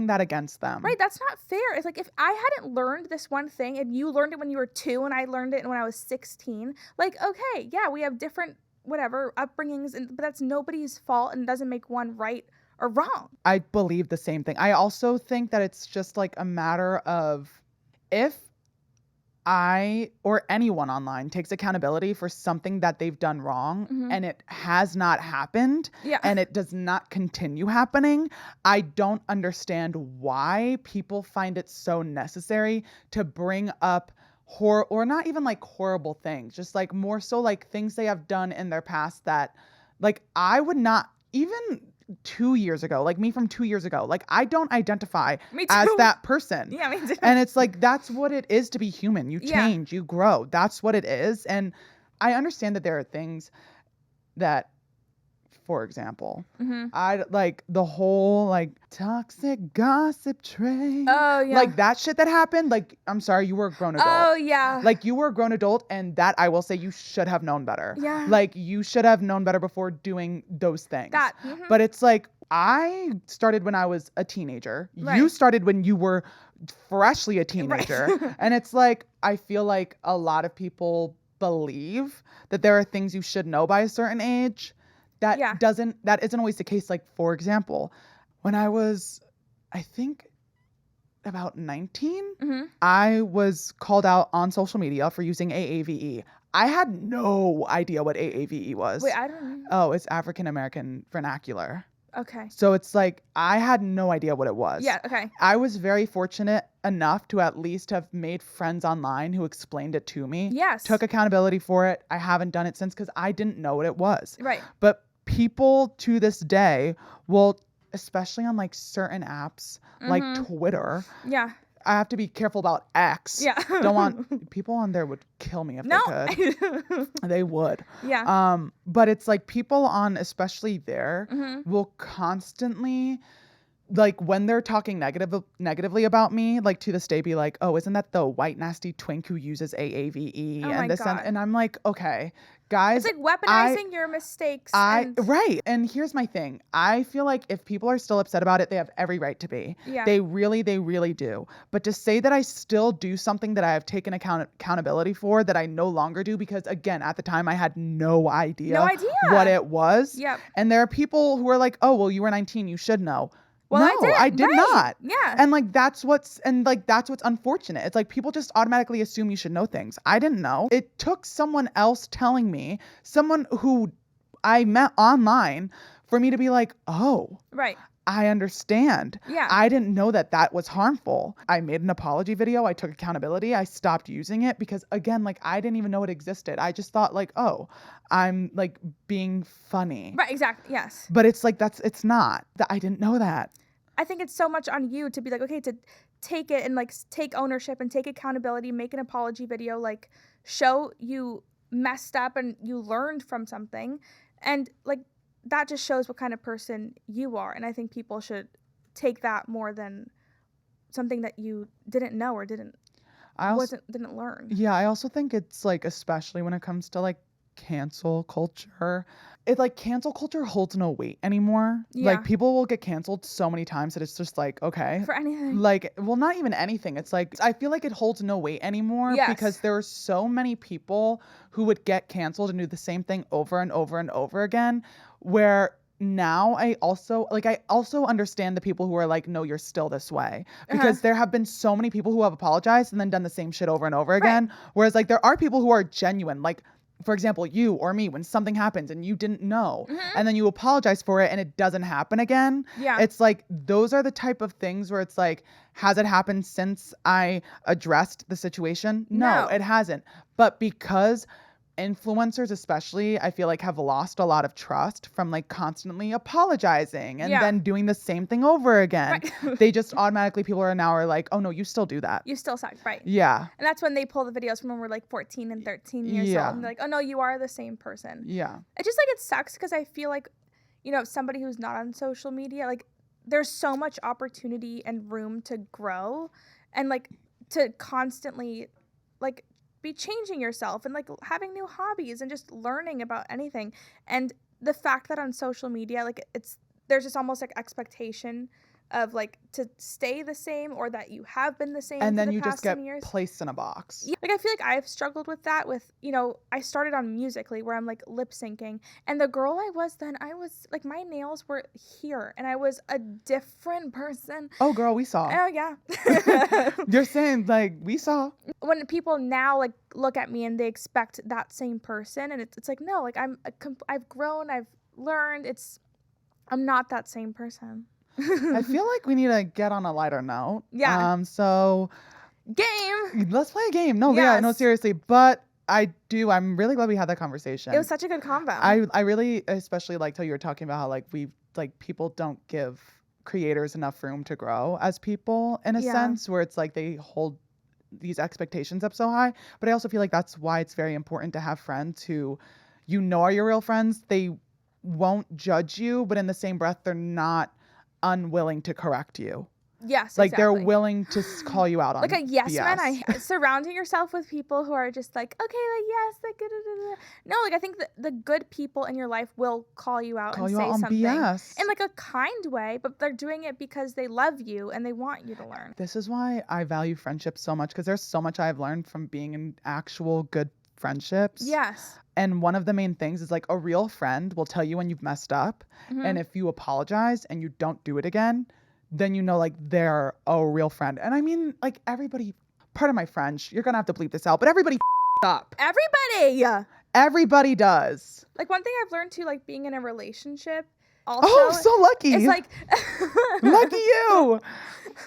A: that against them.
B: Right, that's not fair. It's like if I hadn't learned this one thing and you learned it when you were 2 and I learned it when I was 16, like okay, yeah, we have different whatever upbringings, but that's nobody's fault and doesn't make one right or wrong.
A: I believe the same thing. I also think that it's just like a matter of if I or anyone online takes accountability for something that they've done wrong and it has not happened and it does not continue happening, I don't understand why people find it so necessary to bring up or not even like horrible things, just like more so like things they have done in their past that like I would not even 2 years ago, like me from 2 years ago, like I don't identify as that person.
B: Yeah, me too.
A: And it's like, that's what it is to be human. You change, you grow. That's what it is. And I understand that there are things that, for example, I like the whole like toxic gossip train.
B: Oh, yeah.
A: Like that shit that happened. Like, I'm sorry, you were a grown adult.
B: Oh, yeah.
A: Like you were a grown adult and that I will say you should have known better.
B: Yeah.
A: Like you should have known better before doing those things.
B: That.
A: But it's like, I started when I was a teenager.
B: Right.
A: You started when you were freshly a teenager.
B: Right.
A: And it's like, I feel like a lot of people believe that there are things you should know by a certain age. That isn't always the case. Like, for example, when I was, I think, about 19, I was called out on social media for using AAVE. I had no idea what AAVE was.
B: Wait, I don't know.
A: Oh, it's African American vernacular.
B: Okay.
A: So it's like, I had no idea what it was.
B: Yeah, okay.
A: I was very fortunate enough to at least have made friends online who explained it to me.
B: Yes.
A: Took accountability for it. I haven't done it since because I didn't know what it was.
B: Right.
A: But people to this day will, especially on like certain apps, like Twitter.
B: Yeah.
A: I have to be careful about X.
B: Yeah.
A: Don't want people on there would kill me if they could. They would.
B: Yeah.
A: But it's like people on, especially there, will constantly like when they're talking negatively about me, like to this day be like, oh, isn't that the white nasty twink who uses AAVE
B: Oh my
A: and this
B: God.
A: and I'm like, okay, guys.
B: It's like weaponizing your mistakes.
A: Right. And here's my thing. I feel like if people are still upset about it, they have every right to be.
B: Yeah.
A: They really do. But to say that I still do something that I have taken accountability for that I no longer do, because again, at the time I had no idea what it was.
B: Yep.
A: And there are people who are like, oh, well, you were 19, you should know.
B: Well,
A: no, I did
B: right.
A: not.
B: Yeah.
A: And like that's what's unfortunate. It's like people just automatically assume you should know things. I didn't know. It took someone else telling me, someone who I met online, for me to be like, oh,
B: right.
A: I understand.
B: Yeah.
A: I didn't know that was harmful. I made an apology video. I took accountability. I stopped using it because again, like I didn't even know it existed. I just thought like, oh, I'm like being funny.
B: Right. Exactly. Yes.
A: But it's like, it's not. I didn't know that.
B: I think it's so much on you to be like, okay, to take it and like take ownership and take accountability, make an apology video, like show you messed up and you learned from something. And like, that just shows what kind of person you are. And I think people should take that more than something that you didn't know or didn't learn.
A: Yeah, I also think it's like, especially when it comes to like cancel culture, it's like cancel culture holds no weight anymore.
B: Yeah.
A: Like people will get canceled so many times that it's just like, okay.
B: For anything.
A: Like, well, not even anything. It's like, I feel like it holds no weight anymore.
B: Yes.
A: Because there are so many people who would get canceled and do the same thing over and over and over again, where now I also understand the people who are like, no, you're still this way, because there have been so many people who have apologized and then done the same shit over and over again. Right. Whereas like there are people who are genuine, like for example, you or me, when something happens and you didn't know and then you apologize for it and it doesn't happen again.
B: Yeah.
A: It's like, those are the type of things where it's like, has it happened since I addressed the situation? No, it hasn't. But because influencers especially, I feel like, have lost a lot of trust from like constantly apologizing and then doing the same thing over again. Right. They just automatically, people are like, oh no, you still do that.
B: You still suck, right?
A: Yeah.
B: And that's when they pull the videos from when we're like 14 and 13 years old and they're like, oh no, you are the same person.
A: Yeah.
B: It just like, it sucks because I feel like, you know, somebody who's not on social media, like there's so much opportunity and room to grow and like to constantly like be changing yourself and like having new hobbies and just learning about anything. And the fact that on social media, like there's just almost like expectation of like to stay the same or that you have been the same
A: and
B: for
A: then
B: the
A: you
B: past
A: just get
B: 10 years.
A: Placed in a box.
B: Yeah, like I feel like I've struggled with that with, you know, I started on Musical.ly where I'm like lip syncing, and the girl I was then, I was like, my nails were here and I was a different person.
A: Oh girl, we saw.
B: Oh yeah.
A: You're saying like we saw.
B: When people now like look at me and they expect that same person, and it's like, no, like I've grown, I've learned, I'm not that same person.
A: I feel like we need to get on a lighter note.
B: Yeah.
A: So
B: game.
A: Let's play a game. No,
B: yes.
A: Yeah, no, seriously. But I'm really glad we had that conversation.
B: It was such a good combo.
A: I really especially liked how you were talking about how like people don't give creators enough room to grow as people in a sense, where it's like they hold these expectations up so high. But I also feel like that's why it's very important to have friends who you know are your real friends. They won't judge you, but in the same breath, they're not unwilling to correct you.
B: Yes,
A: like
B: exactly.
A: They're willing to call you out on
B: like a yes
A: BS.
B: man. Surrounding yourself with people who are just like, okay, like yes, like da-da-da-da. No, like I think the good people in your life will call you out and say something
A: BS.
B: in like a kind way, but they're doing it because they love you and they want you to learn.
A: This is why I value friendship so much, because there's so much I've learned from being in actual good friendships.
B: Yes.
A: And one of the main things is like a real friend will tell you when you've messed up. And if you apologize and you don't do it again, then you know like they're a real friend. And I mean, like everybody, part of my French, you're gonna have to bleep this out, but everybody up. Everybody does.
B: Like one thing I've learned too, like being in a relationship also.
A: Oh, so lucky.
B: It's like
A: lucky you.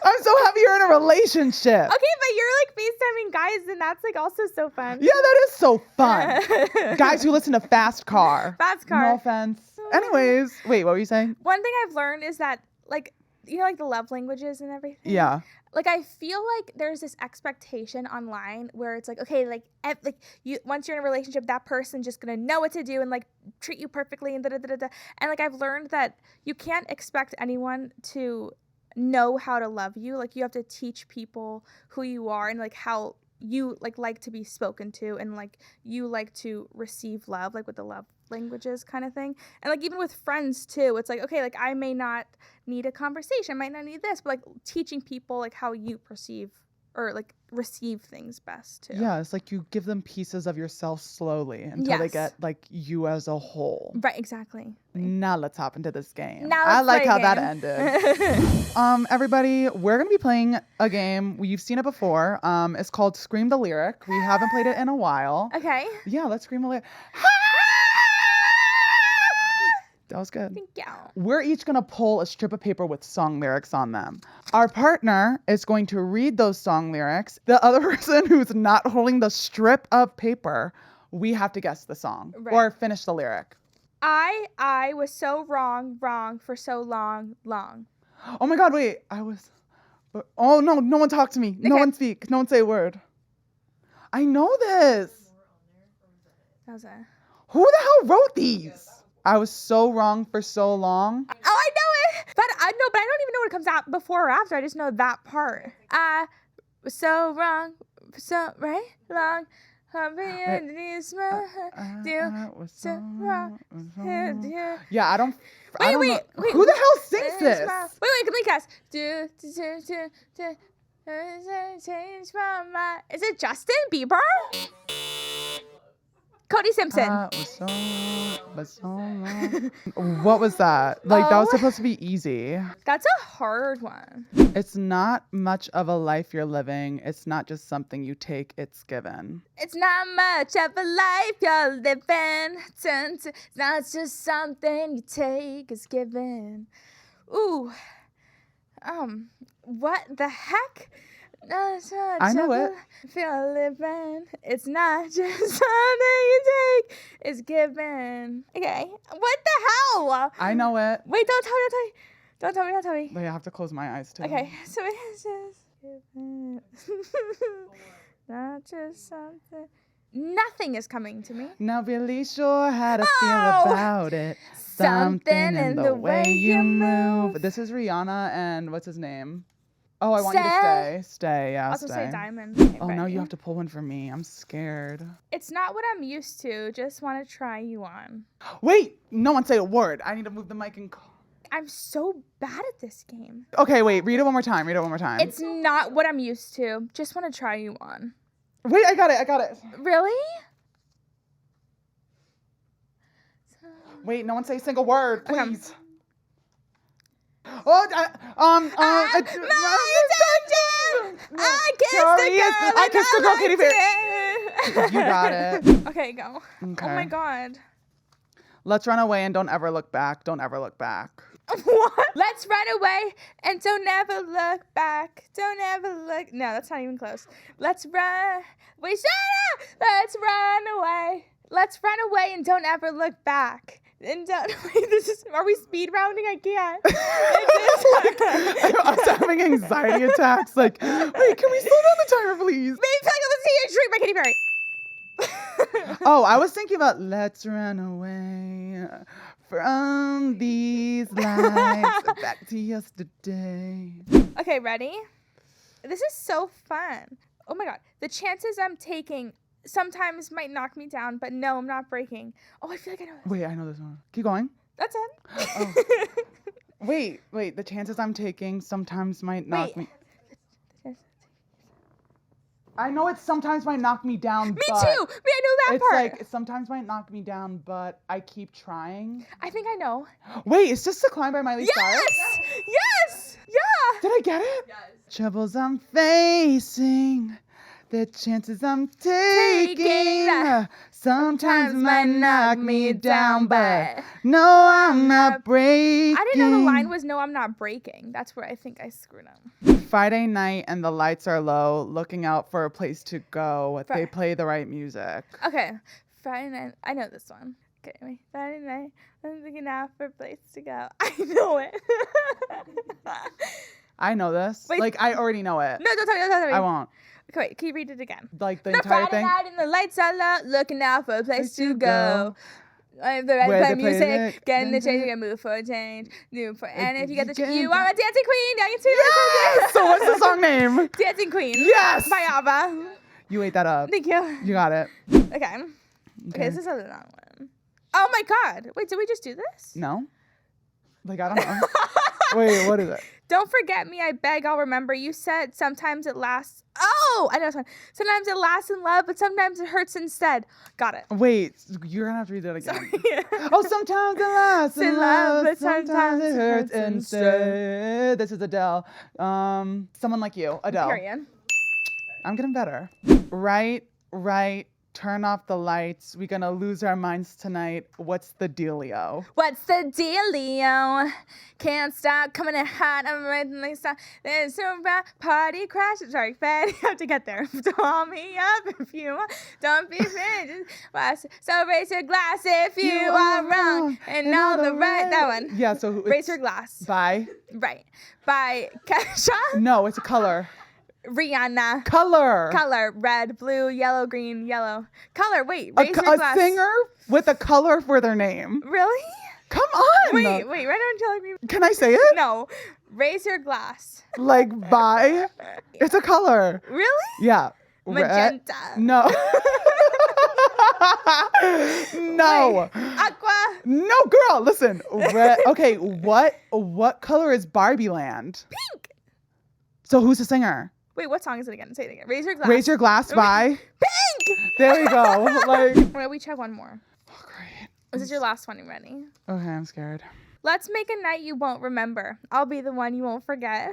A: I'm so happy you're in a relationship.
B: Okay, but you're like FaceTiming guys, and that's like also so fun.
A: Yeah, that is so fun. Guys who listen to Fast Car. No offense. Anyways, wait, what were you saying?
B: One thing I've learned is that, like, you know, like the love languages and everything.
A: Yeah.
B: Like I feel like there's this expectation online where it's like, okay, like you once you're in a relationship, that person's just gonna know what to do and like treat you perfectly and da da da da. And like I've learned that you can't expect anyone to know how to love you. Like, you have to teach people who you are and, like, how you, like to be spoken to, and, like, you like to receive love, like, with the love languages kind of thing. And, like, even with friends, too, it's like, okay, like, I may not need a conversation, I might not need this, but, like, teaching people, like, how you perceive or, like, receive things best, too.
A: Yeah, it's like you give them pieces of yourself slowly until they get, like, you as a whole.
B: Right, exactly.
A: Now let's hop into this game.
B: Now
A: I
B: let's
A: like
B: play a
A: how that
B: game.
A: ended. Everybody, we're going to be playing a game. You've seen it before. It's called Scream the Lyric. We haven't played it in a while.
B: Okay.
A: Yeah, let's scream the lyric. That was good.
B: Thank you.
A: We're each going to pull a strip of paper with song lyrics on them. Our partner is going to read those song lyrics. The other person who's not holding the strip of paper, we have to guess the song or finish the lyric.
B: I was so wrong for so long.
A: Oh my God, wait. Oh no, no one talk to me. No one speak. No one say a word. I know this.
B: That was a...
A: Who the hell wrote these? I was so wrong for so long.
B: Oh, I know it. But I don't even know what comes out before or after. I just know that part. I was so wrong for so long.
A: Yeah, I don't
B: Wait.
A: know. Who the hell sings this?
B: Wait, complete cast. Is it Justin Bieber? Cody Simpson.
A: What was that? Like, that was supposed to be easy.
B: That's a hard one.
A: It's not much of a life you're living. It's not just something you take, it's given.
B: It's not much of a life you're living. It's not just something you take, it's given. Ooh. What the heck?
A: I know it.
B: Feel living. It's not just something you take, it's given. Okay. What the hell?
A: I know it.
B: Wait, don't tell me.
A: Wait, I have to close my eyes too.
B: Okay, so it's just given. Not just something. Nothing is coming to me.
A: Not really sure how to feel about it. Something in the way you move. This is Rihanna and what's his name? Oh, I want you to stay. Stay, yeah,
B: also
A: stay.
B: say Diamond. Okay,
A: oh,
B: ready?
A: now you have to pull one for me. I'm scared.
B: It's not what I'm used to. Just want to try you on.
A: Wait, no one say a word. I need to move the mic and...
B: I'm so bad at this game.
A: Okay, wait, read it one more time.
B: It's not what I'm used to. Just want to try you on.
A: Wait, I got it.
B: Really?
A: Wait, no one say a single word, please.
B: Okay.
A: Oh,
B: my attention! I kissed the girl, Katy Perry.
A: You got it.
B: Okay, go.
A: Okay.
B: Oh my God.
A: Let's run away and don't ever look back. Don't ever look back.
B: What? Let's run away and don't ever look back. Don't ever look. No, that's not even close. Let's run. Wait, shut up! Let's run away. Let's run away and don't ever look back. And don't, wait, are we speed rounding? I can't.
A: I was having anxiety attacks. Like, wait, can we slow down the timer, please?
B: Maybe let's see a drink by Katy Perry.
A: Oh, I was thinking about let's run away from these lights back to yesterday.
B: Okay, ready? This is so fun. Oh my God. The chances I'm taking sometimes might knock me down, but no, I'm not breaking. Oh, I feel like I know this.
A: Wait, I know this one. Keep going.
B: That's it.
A: Oh. Wait. The chances I'm taking sometimes might knock me... I know it sometimes might knock me down,
B: Me too! I know that part!
A: It's like, it sometimes might knock me down, but I keep trying.
B: I think I know.
A: Wait, it's Just to Climb by Miley Cyrus?
B: Yes! Yeah!
A: Did I get it? Yes. Troubles I'm facing, the chances I'm taking sometimes might knock me down, but no, I'm not breaking.
B: I didn't know the line was no, I'm not breaking. That's where I think I screwed up.
A: Friday night and the lights are low, looking out for a place to go. They play the right music.
B: Okay, Friday night. I know this one. Okay, wait. Friday night, I'm looking out for a place to go. I know it.
A: I know this.
B: Wait.
A: Like, I already know it.
B: No, don't tell me.
A: I won't.
B: Okay, wait, can you read it again?
A: Like the entire
B: Friday
A: thing?
B: night and the lights are low, looking out for a place to go. Play music, get in the change, get move for a change, and if you get the you are a dancing queen.
A: Yes! So what's the song name?
B: Dancing Queen.
A: Yes!
B: By ABBA.
A: You ate that up.
B: Thank you.
A: You got it.
B: Okay, this is a long one. Oh my God! Wait, did we just do this?
A: No. Like, I don't know. Wait, what is it?
B: Don't forget me, I beg, I'll remember. You said sometimes it lasts. Oh, I know. Sometimes it lasts in love, but sometimes it hurts instead. Got it.
A: Wait, you're gonna have to read that again.
B: Sorry.
A: Oh, sometimes it lasts in love, but
B: sometimes
A: it hurts instead. This is Adele. Someone like you, Adele.
B: Period.
A: I'm getting better. Right. Turn off the lights. We're gonna lose our minds tonight. What's the dealio?
B: What's the dealio? Can't stop coming in hot. I'm ready to stop. There's a party crash. Sorry, Fed. You have to get there. Call me up if you want. Don't be afraid. So raise your glass if you are wrong. And all the right. That one.
A: Yeah, so
B: raise your glass.
A: By?
B: Right. By Kesha?
A: No, it's a color.
B: Rihanna.
A: Color.
B: Red, blue, yellow, green, yellow. Color. Wait. Raise your glass.
A: A singer with a color for their name.
B: Really?
A: Come on.
B: Wait. Right now I'm telling me.
A: Can I say it?
B: No. Raise your glass.
A: Like by? It's a color.
B: Really?
A: Yeah.
B: Magenta.
A: No. No.
B: Wait. Aqua.
A: No, girl. Listen. Red. Okay. What color is Barbie Land?
B: Pink.
A: So who's the singer?
B: Wait, what song is it again? Say it again. Raise your glass.
A: Raise your glass by?
B: Pink.
A: There we go. Like.
B: Wait, we check one more.
A: Oh, great.
B: This is your last one. You ready?
A: Okay, I'm scared.
B: Let's make a night you won't remember. I'll be the one you won't forget.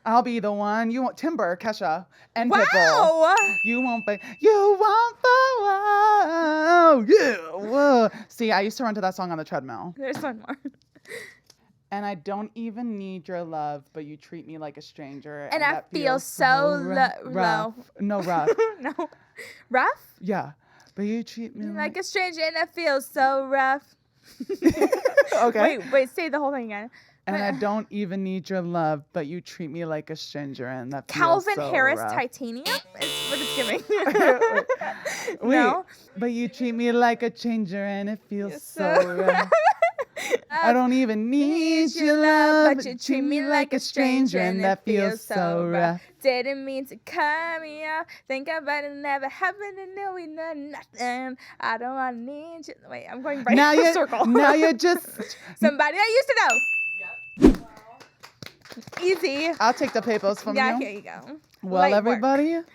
A: I'll be the one you want. Timber, Kesha, and
B: Wow.
A: Pitbull. You won't be. You won't follow. Yeah. Whoa. See, I used to run to that song on the treadmill.
B: There's one more.
A: And I don't even need your love, but you treat me like a stranger.
B: And I
A: that
B: feel
A: feels
B: so low.
A: No, rough.
B: No. Rough?
A: Yeah. But you treat me
B: Like a stranger and I feel so rough.
A: Okay.
B: Wait, say the whole thing again.
A: And I don't even need your love, but you treat me like a stranger, and that feels
B: Calvin
A: so
B: Harris
A: rough.
B: Titanium is what it's giving.
A: Wait,
B: No?
A: but you treat me like a stranger, and it feels so rough. I don't even need your love,
B: but you treat me like a stranger, and that feels so rough. Didn't mean to cut me off. Think about it never happened, and now we know nothing. I don't want to need you. Wait, I'm going right
A: Now
B: in a
A: you,
B: circle.
A: now you're just.
B: Somebody I used to know. Easy.
A: I'll take the papers from
B: Yeah,
A: you.
B: here you go.
A: Well,
B: Light
A: everybody,
B: work.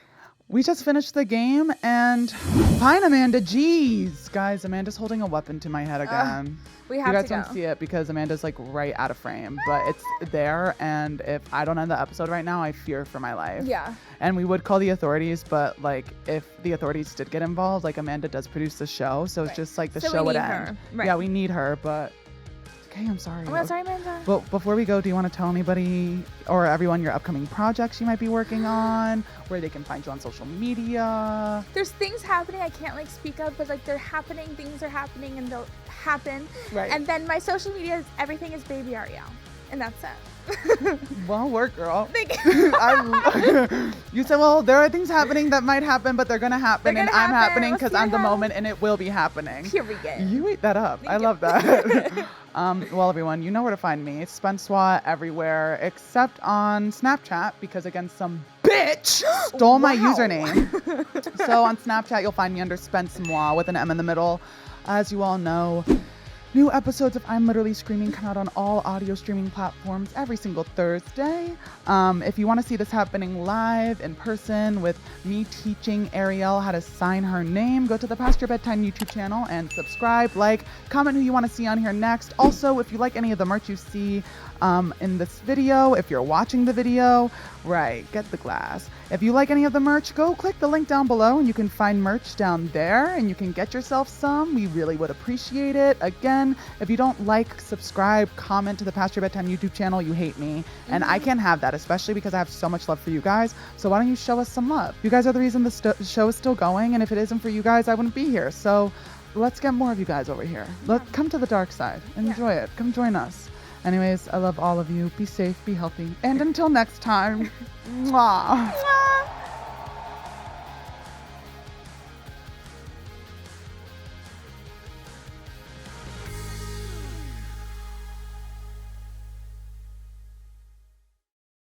A: we just finished the game, and fine, Amanda. Jeez, guys, Amanda's holding a weapon to my head again.
B: We
A: You
B: have
A: guys
B: to go.
A: don't see it because Amanda's like right out of frame, but it's there. And if I don't end the episode right now, I fear for my life.
B: Yeah.
A: And we would call the authorities, but like if the authorities did get involved, like Amanda does produce the show, so it's just like the
B: So
A: show
B: we
A: would
B: need
A: end.
B: her. Right.
A: Yeah, we need her, but okay, I'm sorry.
B: Oh, sorry, Amanda.
A: But before we go, do you want to tell anybody or everyone your upcoming projects you might be working on, where they can find you on social media?
B: There's things happening I can't like speak of, but like they're happening, things are happening, and they'll happen.
A: Right.
B: And then my social media is everything is Baby Ariel, and that's it.
A: Well work, girl.
B: Thank you.
A: You said, well, there are things happening that might happen, but they're going to happen,
B: They're
A: and
B: gonna
A: I'm
B: happen.
A: happening
B: We'll
A: because
B: see
A: I'm
B: what
A: the
B: happens.
A: moment, and it will be happening.
B: Here we go.
A: You ate that up. I
B: Thank you.
A: love that. Well, everyone, you know where to find me. Spencewuah everywhere except on Snapchat because, again, some bitch stole my
B: Wow.
A: username. So on Snapchat, you'll find me under Spencewuah with an M in the middle. As you all know, new episodes of I'm Literally Screaming come out on all audio streaming platforms every single Thursday. If you want to see this happening live in person with me teaching Ariel how to sign her name, go to the Past Your Bedtime YouTube channel and subscribe, like, comment who you want to see on here next. Also, if you like any of the merch you see in this video, if you're watching the video, right, get the glass. If you like any of the merch, go click the link down below and you can find merch down there and you can get yourself some. We really would appreciate it. Again, if you don't like, subscribe, comment to the Past Your Bedtime YouTube channel, you hate me. And I can't have that, especially because I have so much love for you guys. So why don't you show us some love? You guys are the reason the show is still going, and if it isn't for you guys, I wouldn't be here. So let's get more of you guys over here. Come to the dark side. Enjoy it. Come join us. Anyways, I love all of you. Be safe, be healthy. And until next time, mwah.